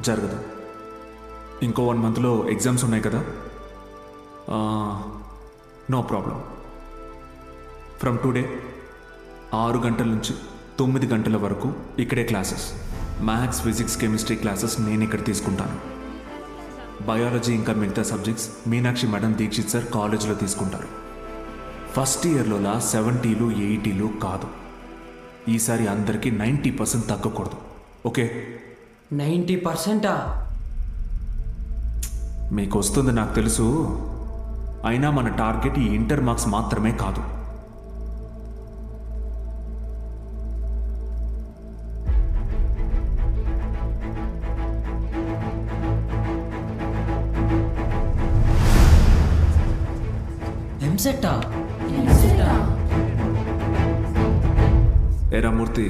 జరగదు. ఇంకో 1 మంత్లో ఎగ్జామ్స్ ఉన్నాయి కదా. No problem. ఫ్రమ్ టుడే 6 గంటల నుంచి 9 గంటల వరకు ఇక్కడే classes. Maths, physics, chemistry classes నేను ఇక్కడ తీసుకుంటాను. బయాలజీ ఇంకా మిగతా subjects Meenakshi madam, Dikshit sir కాలేజీలో తీసుకుంటారు. ఫస్ట్ ఇయర్లోలా 70లు 80లు కాదు. ఈసారి అందరికీ 90% తగ్గకూడదు. ఓకే? 90%? మీకు వస్తుంది నాకు తెలుసు. అయినా మన టార్గెట్ ఈ ఇంటర్ మార్క్స్ మాత్రమే కాదు. ఎంసెట్టా? ఏరా మూర్తి,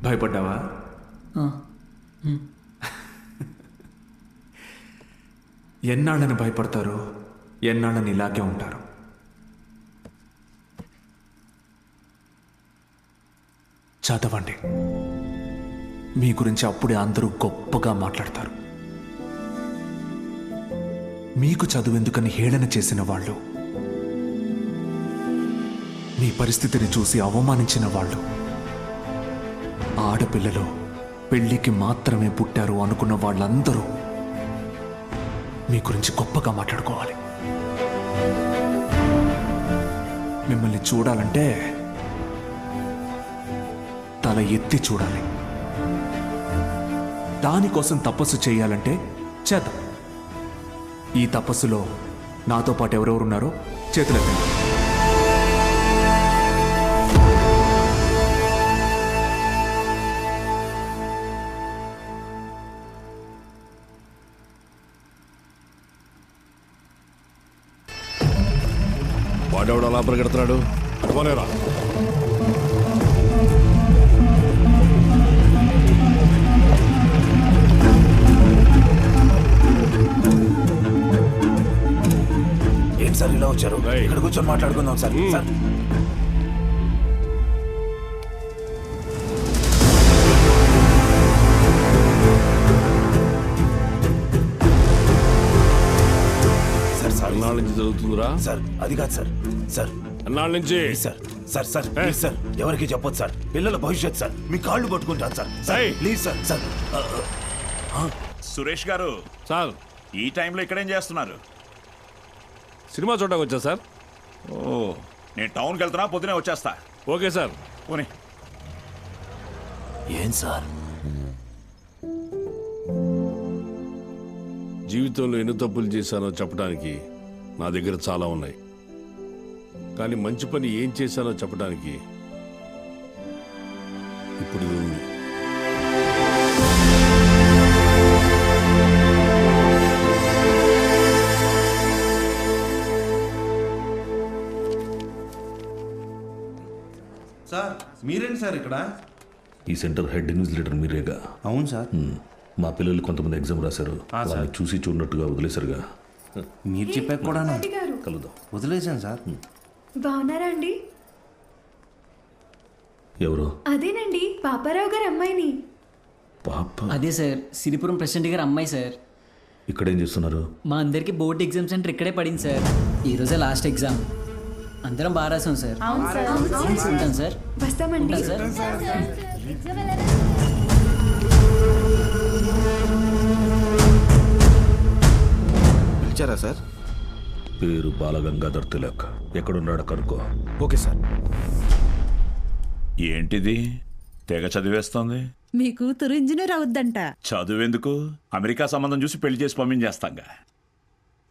భయపడ్డావా? ఎన్నాళ్ళని భయపడతారు, ఎన్నాళ్ళని ఇలాగే ఉంటారు. చదవండి. మీ గురించి అప్పుడే అందరూ గొప్పగా మాట్లాడతారు. మీకు చదువెందుకని హేళన చేసిన వాళ్ళు, మీ పరిస్థితిని చూసి అవమానించిన వాళ్ళు, ఆడపిల్లలు పెళ్లికి మాత్రమే పుట్టారు అనుకున్న వాళ్ళందరూ మీ గురించి గొప్పగా మాట్లాడుకోవాలి. మిమ్మల్ని చూడాలంటే తల ఎత్తి చూడాలి. దానికోసం తపస్సు చేయాలంటే చేద్దాం. ఈ తపస్సులో నాతో పాటు ఎవరెవరున్నారో చేతులెత్తండి. వాడెవడు అలా పరిగెడుతున్నాడు? అటువనేరా. ఏం సార్ ఇలా వచ్చారు? ఇక్కడ కూర్చొని మాట్లాడుకుందాం సార్. సార్ అన్నాళ్ళ నుంచి జరుగుతుందిరా? సార్ అది కాదు సార్. సార్ అన్నాళ్ళ నుంచి sir. Sir sir please sir, ఎవరికి చెప్పొద్దు సార్. పిల్లల భవిష్యత్ సార్. మీ కాళ్ళు పట్టుకుంటాను sir. Sir please sir. Sir Suresh గారు సార్, ఈ టైంలో ఇక్కడేం చేస్తున్నారు? సినిమా చూడడానికి వచ్చా సార్. ఓ, నేను టౌన్కి వెళ్తున్నా, పొద్దునే వచ్చేస్తా. Okay sir. పోనీ. ఏం సార్? జీవితంలో ఎన్ని తప్పులు చేశానో చెప్పడానికి నా దగ్గర చాలా ఉన్నాయి. కానీ మంచి పని ఏం చేశానో చెప్పడానికి ఇప్పుడు ఇది ఉంది. సార్ మీరేంటి సార్ ఇక్కడ? ఈ సెంటర్ హెడ్ ఇన్విజిలేటర్ మీరేగా? అవును సార్. మా పిల్లలు కొంతమంది ఎగ్జామ్ రాశారు. వాళ్ళని చూసి చూడనట్టుగా వదిలేశారుగా. మీరు చెప్పాక కూడా కలుద్దాం. వదిలేశాను సార్. బాగున్నారా అండి? ఎవరు? అదేనండి, పాపారావు గారి అమ్మాయిని. పాప? అదే సార్, సిరిపురం ప్రెసిడెంట్ గారి అమ్మాయి సార్. ఇక్కడేం చేస్తున్నారు? మా అందరికి బోర్డ్ ఎగ్జామ్ సెంటర్ ఇక్కడే పడింది సార్. ఈరోజే లాస్ట్ ఎగ్జామ్. అందరం బాగా రాసాం సార్. ఉంటాను సార్. వస్తామండి సార్. పిలిచారా సార్? పేరు బాలగంగాధర్ తిలక్. ఎక్కడున్నాడు కనుక్కో. Okay sir. ఏంటిది తెగ చదివేస్తోంది? మీ కూతురు ఇంజనీర్ అవుద్దంట. చదువెందుకు? అమెరికా సంబంధం చూసి పెళ్లి చేసి పంపించేస్తాంగా.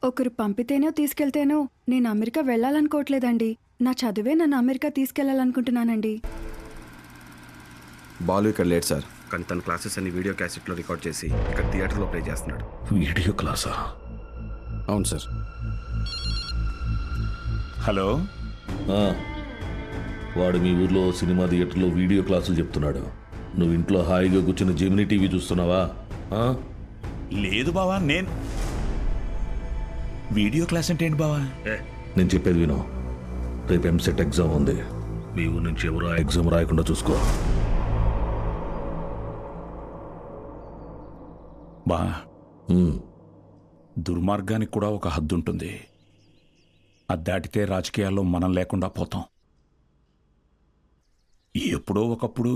ఒకరు పంపితేనో తీసుకెళ్తేనో నేను అమెరికా వెళ్ళాలనుకోవట్లేదండి. నా చదువే నన్ను అమెరికా తీసుకెళ్లాలనుకుంటున్నానండి. బాలు ఇక్కడ లేట్ సార్, కానీ తన క్లాసెస్ అన్ని వీడియో క్యాసెట్లో రికార్డ్ చేసి ఇక్కడ థియేటర్లో ప్లే చేస్తున్నాడు. వీడియో క్లాసా? అవును సార్. హలో, వాడు మీ ఊర్లో సినిమా థియేటర్లో వీడియో క్లాసులు చెప్తున్నాడు. నువ్వు ఇంట్లో హాయిగా కూర్చుని జెమినీ టీవీ చూస్తున్నావా? లేదు బావా, నేను వీడియో క్లాస్ అంటే ఏంటి బావా? నేను చెప్పేది విను. రేపు ఎంసెట్ ఎగ్జామ్ ఉంది. మీ ఊరు నుంచి ఎవరు ఆ ఎగ్జామ్ రాయకుండా చూసుకో. బా, దుర్మార్గానికి కూడా ఒక హద్దు ఉంటుంది. అది దాటితే రాజకీయాల్లో మనం లేకుండా పోతాం. ఎప్పుడో ఒకప్పుడు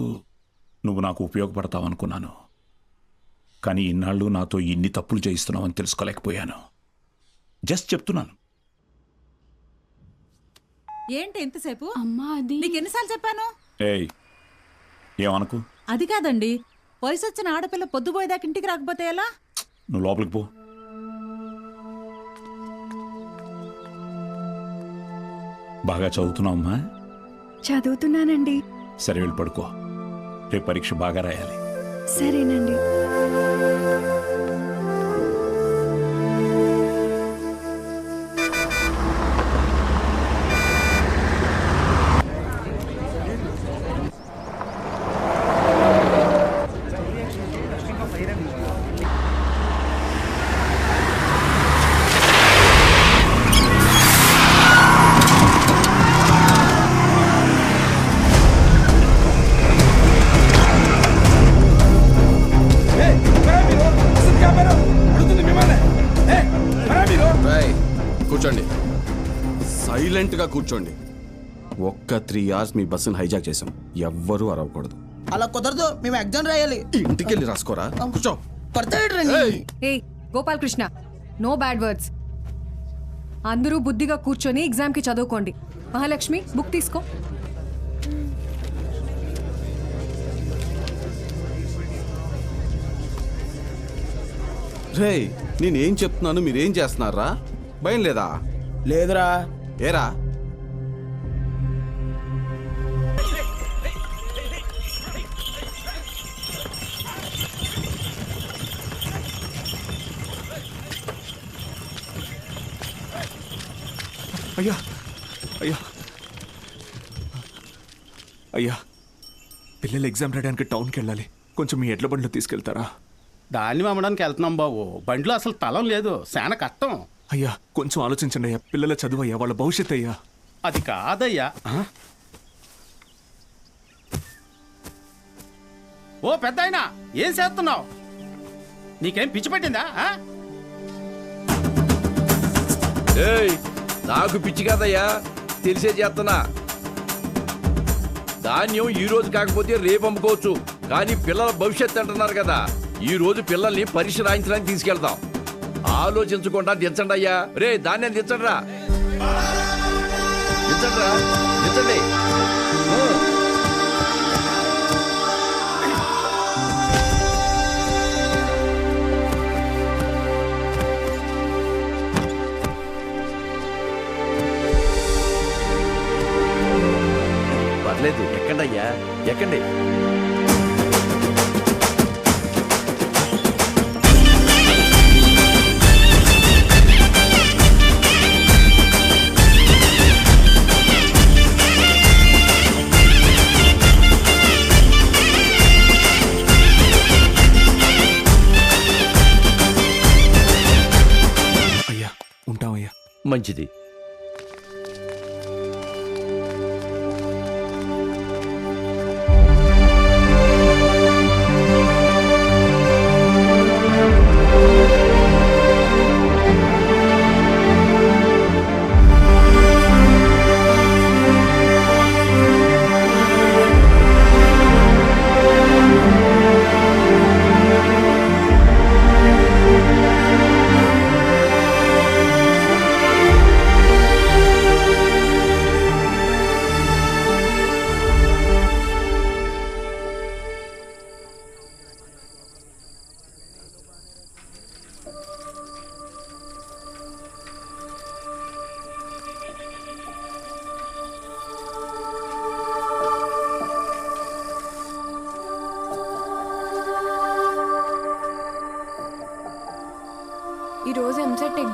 నువ్వు నాకు ఉపయోగపడతావు అనుకున్నాను, కానీ ఇన్నాళ్ళు నాతో ఇన్ని తప్పులు చేయిస్తున్నావు అని తెలుసుకోలేకపోయాను. జస్ట్ చెప్తున్నాను. ఏంటి ఎంతసేపు? అమ్మా, అది నీకు ఎన్నిసార్లు చెప్పాను? ఏయ్, ఏమనుకు. అది కాదండి, వయసు వచ్చిన ఆడపిల్ల పొద్దుపోయేదాకా ఇంటికి రాకపోతే ఎలా? నువ్వు లోపలికి పో. బాగా చదువుతున్నావమ్మా? చదువుతున్నానండి. సరే, వెళ్ళి పడుకో. రేపు పరీక్ష బాగా రాయాలి. సరేనండి. కూర్చోండి, సైలెంట్గా కూర్చోండి. ఒక్క 3 hours మీ బస్సును హైజాక్ చేసాం. ఎవ్వరూ అరవకూడదు. అలా కుదరదు, మేము ఎగ్జామ్ రాయాలి. ఇంటికి వెళ్ళి రాసుకోరా. కూర్చో. ఏయ్ గోపాలకృష్ణ, నో బ్యాడ్ వర్డ్స్. అందరూ బుద్ధిగా కూర్చొని ఎగ్జామ్కి చదువుకోండి. మహాలక్ష్మి, బుక్ తీసుకో. రే, నేనేం చెప్తున్నాను మీరేం చేస్తున్నారా? భయం లేదా? లేదురా. ఏరా? అయ్యా అయ్యా అయ్యా, పిల్లలు ఎగ్జామ్ రాయడానికి టౌన్కి వెళ్ళాలి. కొంచెం మీ ఎడ్ల బండిలో తీసుకెళ్తారా? దాన్ని అమ్మడానికి వెళ్తున్నాం బాబు. బండిలో అసలు తలం లేదు, చాలా కష్టం. అయ్యా, కొంచెం ఆలోచించండి అయ్యా. పిల్లల చదువు అయ్యా, వాళ్ళ భవిష్యత్ అయ్యా. అది కాదయ్యా. ఓ పెద్ద అయినా, ఏం చేస్తున్నావు? నీకేం పిచ్చి పట్టిందా? నాకు పిచ్చి కాదయ్యా, తెలిసే చేస్తున్నా. ధాన్యం ఈ రోజు కాకపోతే రేపు అమ్ముకోవచ్చు, కానీ పిల్లల భవిష్యత్తు అంటున్నారు కదా. ఈ రోజు పిల్లల్ని పరీక్ష రాయించడానికి తీసుకెళ్తాం. ఆలోచించకుండా దించండి అయ్యా. రే, ధాన్యం దించండి రా, దించండి రా, దించండి. పర్లేదు, ఎక్కండి అయ్యా, ఎక్కండి. ఉంటామయ్యా. మంచిది.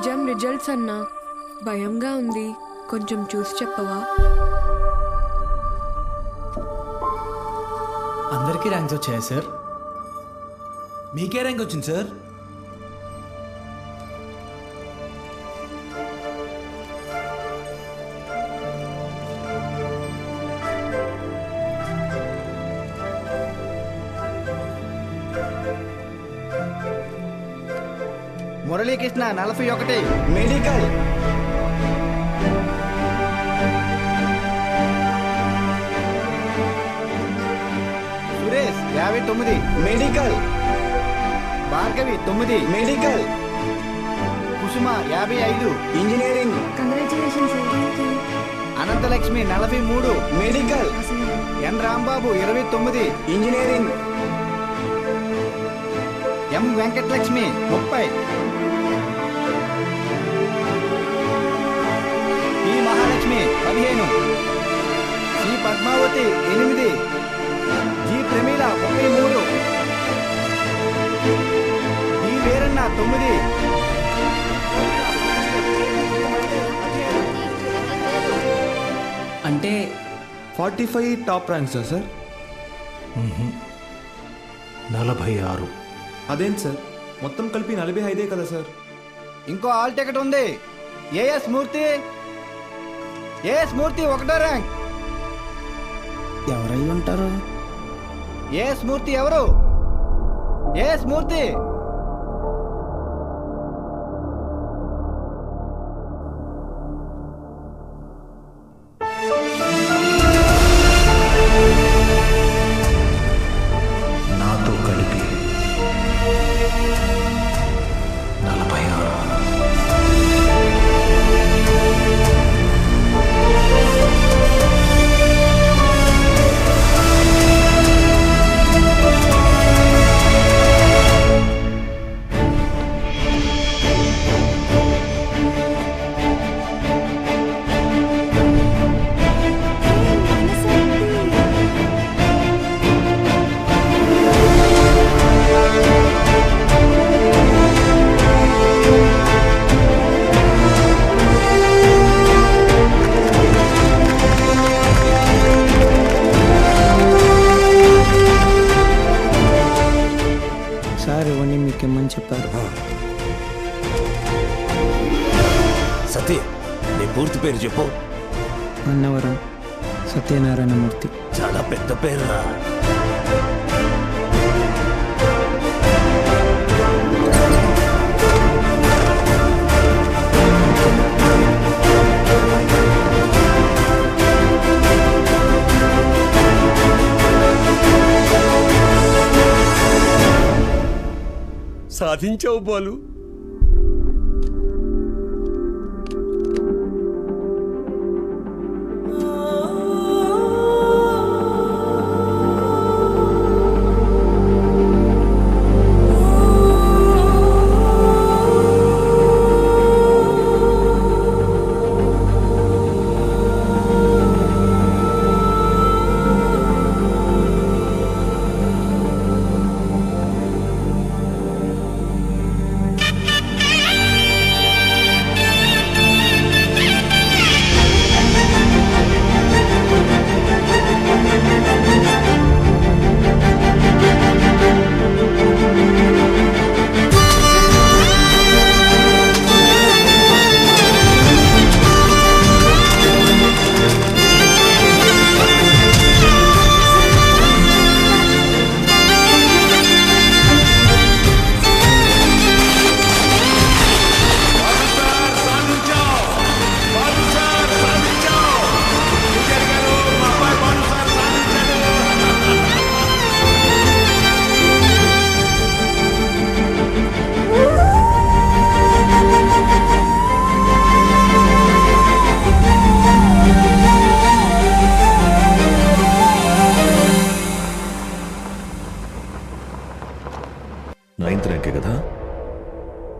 ఎగ్జామ్ రిజల్ట్స్ అన్నా భయంగా ఉంది, కొంచెం చూసి చెప్పవా? అందరికీ ర్యాంక్స్ వచ్చాయా సార్? మీకే ర్యాంక్ వచ్చింది sir? Muralikrishna 41 medical. Suresh 59 medical. Bhargavi 9 medical. Kusuma 55 engineering. Anantalakshmi 43 medical. N Rambabu 29 engineering. M Venkatalakshmi 30. E Mahalakshmi 15. C Padmavathi 8. G Pramila 33. E Veeranna 9. అంటే 45 టాప్ ర్యాంక్స్ సార్? 46. అదేంటి సార్, మొత్తం కలిపి 45 కదా సార్? ఇంకో ఆల్ టికెట్ ఉంది. ఏఎస్ మూర్తి. ఏఎస్ మూర్తి 1వ ర్యాంక్. ఎవరై ఉంటారు? ఏఎస్ మూర్తి ఎవరు? ఏఎస్ మూర్తి. నాతో కలిపి 46. సార్ ఇవన్నీ మీకేమని చెప్పారు? సతీ, నీ పూర్తి పేరు చెప్పు. అన్నవరం సత్యనారాయణమూర్తి. చాలా పెద్ద పేరురా. సాధించావు బాలు.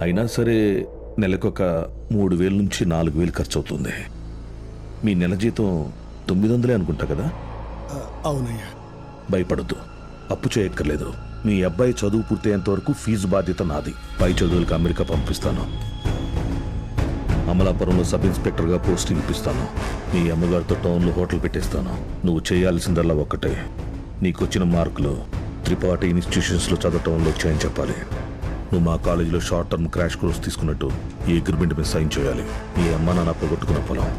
అయినా సరే నెలకొక 3,000 నుంచి 4,000 ఖర్చు అవుతుంది. మీ నెల జీతం 900 అనుకుంటా కదా? అవునయ్యా. భయపడద్దు, అప్పు చేయక్కర్లేదు. మీ అబ్బాయి చదువు పూర్తయ్యేంత వరకు ఫీజు బాధ్యత నాది. పై చదువులకు అమెరికా పంపిస్తాను. అమలాపురంలో సబ్ ఇన్స్పెక్టర్గా పోస్టింగ్ ఇప్పిస్తాను. మీ అమ్మగారితో టౌన్లో హోటల్ పెట్టిస్తాను. నువ్వు చేయాల్సిందల్లా ఒక్కటే, నీకొచ్చిన మార్కులు త్రిపాఠి ఇన్స్టిట్యూషన్స్లో చదవటంలో వచ్చాయని చెప్పాలి. నువ్వు మా కాలేజీలో షార్ట్ టర్మ్ క్రాష్ కోర్స్ తీసుకున్నట్టు ఈ అగ్రిమెంట్ మీద సైన్ చేయాలి. మీ అమ్మ నాన్న పోగొట్టుకున్న పొలం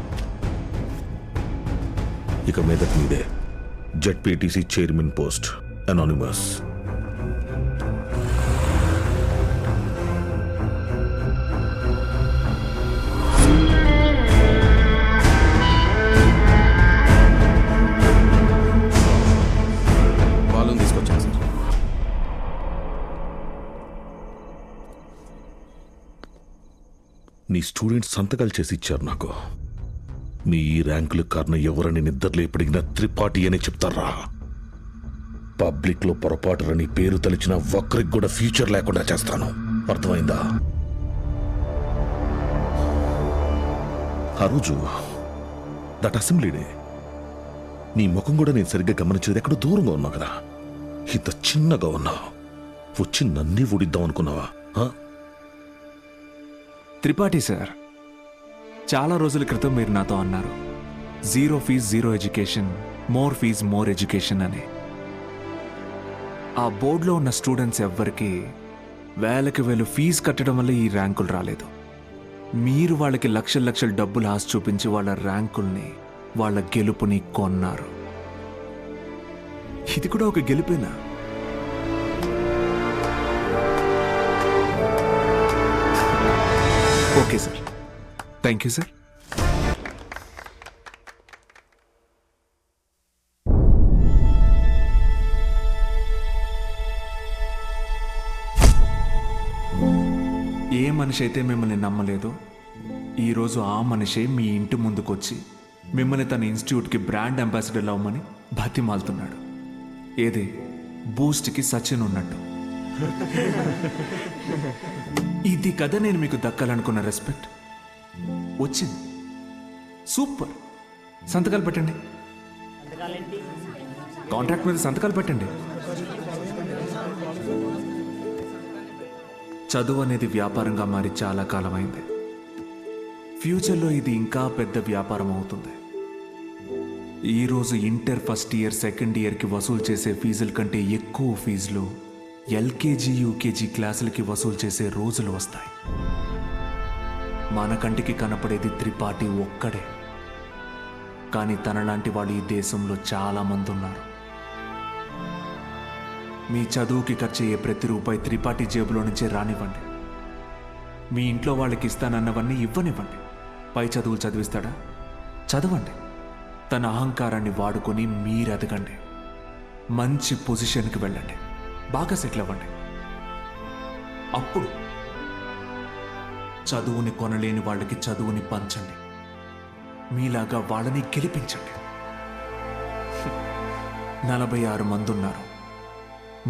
ఇక మీదట మీదే. ZPTC chairman post, anonymous. Balloon తీసుకొచ్చాను సార్. నీ స్టూడెంట్స్ సంతకాలు చేసి ఇచ్చారు నాకు. మీ ఈ ర్యాంకుల కారణం ఎవరని నిద్రలో ఎప్పటికినా త్రిపాఠి అనే చెప్తారా? పబ్లిక్లో పొరపాటుని పేరు తలిచిన ఒక్కరికి కూడా ఫ్యూచర్ లేకుండా చేస్తాను. అర్థమైందా? ఆ రోజు దట్ అసెంబ్లీ డే నీ ముఖం కూడా నేను సరిగ్గా గమనించేది. ఎక్కడో దూరంగా ఉన్నావు కదా, ఇంత చిన్నగా ఉన్నావు. వచ్చి నన్నే ఊడిద్దాం అనుకున్నావా? త్రిపాఠి సార్, చాలా రోజుల క్రితం మీరు నాతో అన్నారు, 0 fee 0 education, more fees more education అని. ఆ బోర్డులో ఉన్న స్టూడెంట్స్ ఎవ్వరికి వేలకి వేలు ఫీజు కట్టడం వల్ల ఈ ర్యాంకులు రాలేదు. మీరు వాళ్ళకి లక్షల లక్షల డబ్బులు ఆశ చూపించి వాళ్ళ ర్యాంకుల్ని, వాళ్ళ గెలుపుని కొన్నారు. ఇది కూడా ఒక గెలుపేనా? Okay sir, thank you sir. ఏ మనిషి అయితే మిమ్మల్ని నమ్మలేదో ఈరోజు ఆ మనిషే మీ ఇంటి ముందుకొచ్చి మిమ్మల్ని తన ఇన్స్టిట్యూట్కి బ్రాండ్ అంబాసిడర్ అవ్వమని బతిమాలుతున్నాడు. ఏదే బూస్ట్కి సచిన్ ఉన్నట్టు. ఇది కదా నేను మీకు దక్కాలనుకున్న రెస్పెక్ట్. వచ్చింది. సూపర్. సంతకాలు పెట్టండి. కాంట్రాక్ట్ మీద సంతకాలు పెట్టండి. చదువు అనేది వ్యాపారంగా మారి చాలా కాలమైంది. ఫ్యూచర్లో ఇది ఇంకా పెద్ద వ్యాపారం అవుతుంది. ఈరోజు ఇంటర్ ఫస్ట్ ఇయర్, సెకండ్ ఇయర్కి వసూలు చేసే ఫీజుల కంటే ఎక్కువ ఫీజులు ఎల్కేజీ, యూకేజీ క్లాసులకి వసూలు చేసే రోజులు వస్తాయి. మన కంటికి కనపడేది త్రిపాఠి ఒక్కడే, కానీ తనలాంటి వాళ్ళు ఈ దేశంలో చాలా మంది ఉన్నారు. మీ చదువుకి ఖర్చయ్యే ప్రతి రూపాయి త్రిపాఠి జేబులో నుంచే రానివ్వండి. మీ ఇంట్లో వాళ్ళకి ఇస్తానన్నవన్నీ ఇవ్వనివ్వండి. పై చదువులు చదివిస్తాడా? చదవండి. తన అహంకారాన్ని వాడుకొని మీరు ఎదగండి. మంచి పొజిషన్కి వెళ్ళండి. బాగా సెటిల్ అవ్వండి. అప్పుడు చదువుని కొనలేని వాళ్ళకి చదువుని పంచండి. మీలాగా వాళ్ళని గెలిపించండి. 46 మంది ఉన్నారు.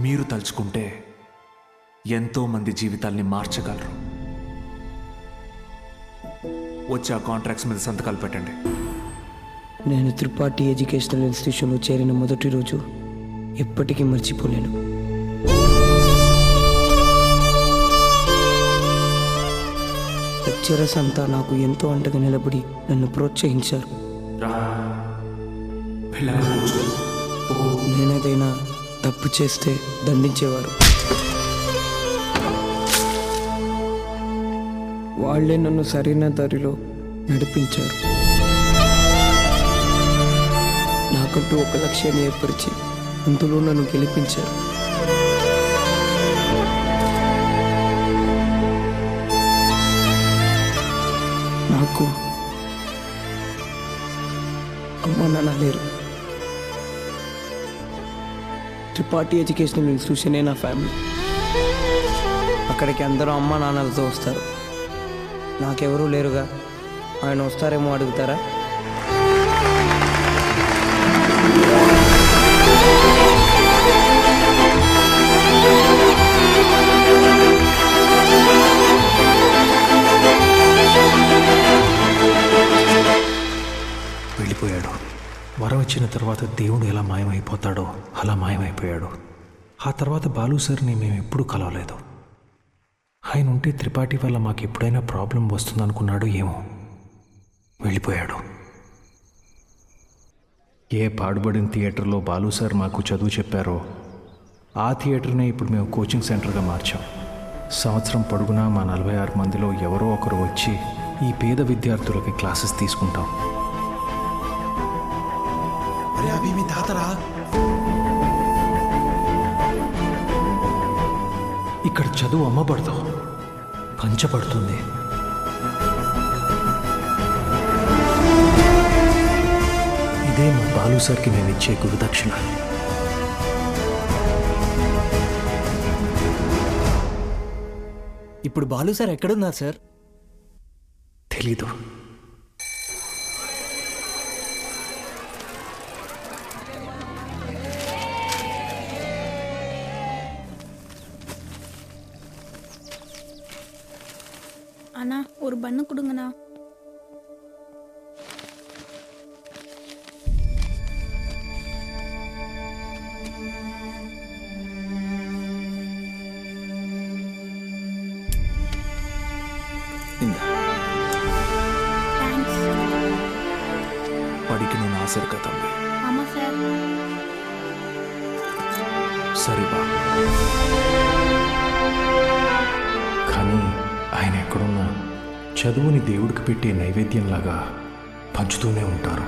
మీరు తలుచుకుంటే ఎంతో మంది జీవితాల్ని మార్చగలరు. వచ్చి ఆ కాంట్రాక్ట్స్ మీద సంతకాలు పెట్టండి. నేను త్రిపాఠి ఎడ్యుకేషనల్ ఇన్స్టిట్యూషన్లో చేరిన మొదటి రోజు ఎప్పటికీ మర్చిపోలేను. లెక్చరర్స్ అంతా నాకు ఎంతో అండగా నిలబడి నన్ను ప్రోత్సహించారు. నేనేదైనా తప్పు చేస్తే దండించేవారు. వాళ్ళే నన్ను సరైన దారిలో నడిపించారు. నాకంటూ ఒక లక్ష్యాన్ని ఏర్పరిచి అందులో నన్ను గెలిపించారు. నాకు అమ్మ నాన్న లేరు. త్రిపాఠి ఎడ్యుకేషనల్ ఇన్స్టిట్యూషనే నా ఫ్యామిలీ. అక్కడికి అందరూ అమ్మ నాన్నలతో వస్తారు. నాకెవరూ లేరుగా, ఆయన వస్తారేమో అడుగుతారా? వెళ్ళిపోయాడు. వరం ఇచ్చిన తర్వాత దేవుడు ఎలా మాయమైపోతాడో అలా మాయమైపోయాడు. ఆ తర్వాత బాలు సార్ని మేము ఎప్పుడూ కలవలేదు. ఆయన ఉంటే త్రిపాఠి వల్ల మాకు ఎప్పుడైనా ప్రాబ్లం వస్తుందనుకున్నాడో ఏమో, వెళ్ళిపోయాడు. ఏ పాడుబడిన థియేటర్లో బాలు సార్ మాకు చదువు చెప్పారో ఆ థియేటర్నే ఇప్పుడు మేము కోచింగ్ సెంటర్గా మార్చాం. సంవత్సరం పొడుగునా మా 46 మందిలో ఎవరో ఒకరు వచ్చి ఈ పేద విద్యార్థులకి క్లాసెస్ తీసుకుంటాం. అభి మీ తాతరా ఇక్కడ చదువు అమ్మబడదు, పంచబడుతుంది. ఇదే మా బాలు సార్కి మేము ఇచ్చే గురుదక్షిణ. ఇప్పుడు బాలు సార్ ఎక్కడున్నారు సార్? తెలీదు. அண்ணா ஒரு பண்ணு கொடுங்கண்ணா. படிக்கணும்னு ஆசை இருக்கா தம்பி? ஆமா சார். సరిబా. కానీ ఆయన ఎక్కడున్నా చదువుని దేవుడికి పెట్టే నైవేద్యంలాగా పంచుతూనే ఉంటారు.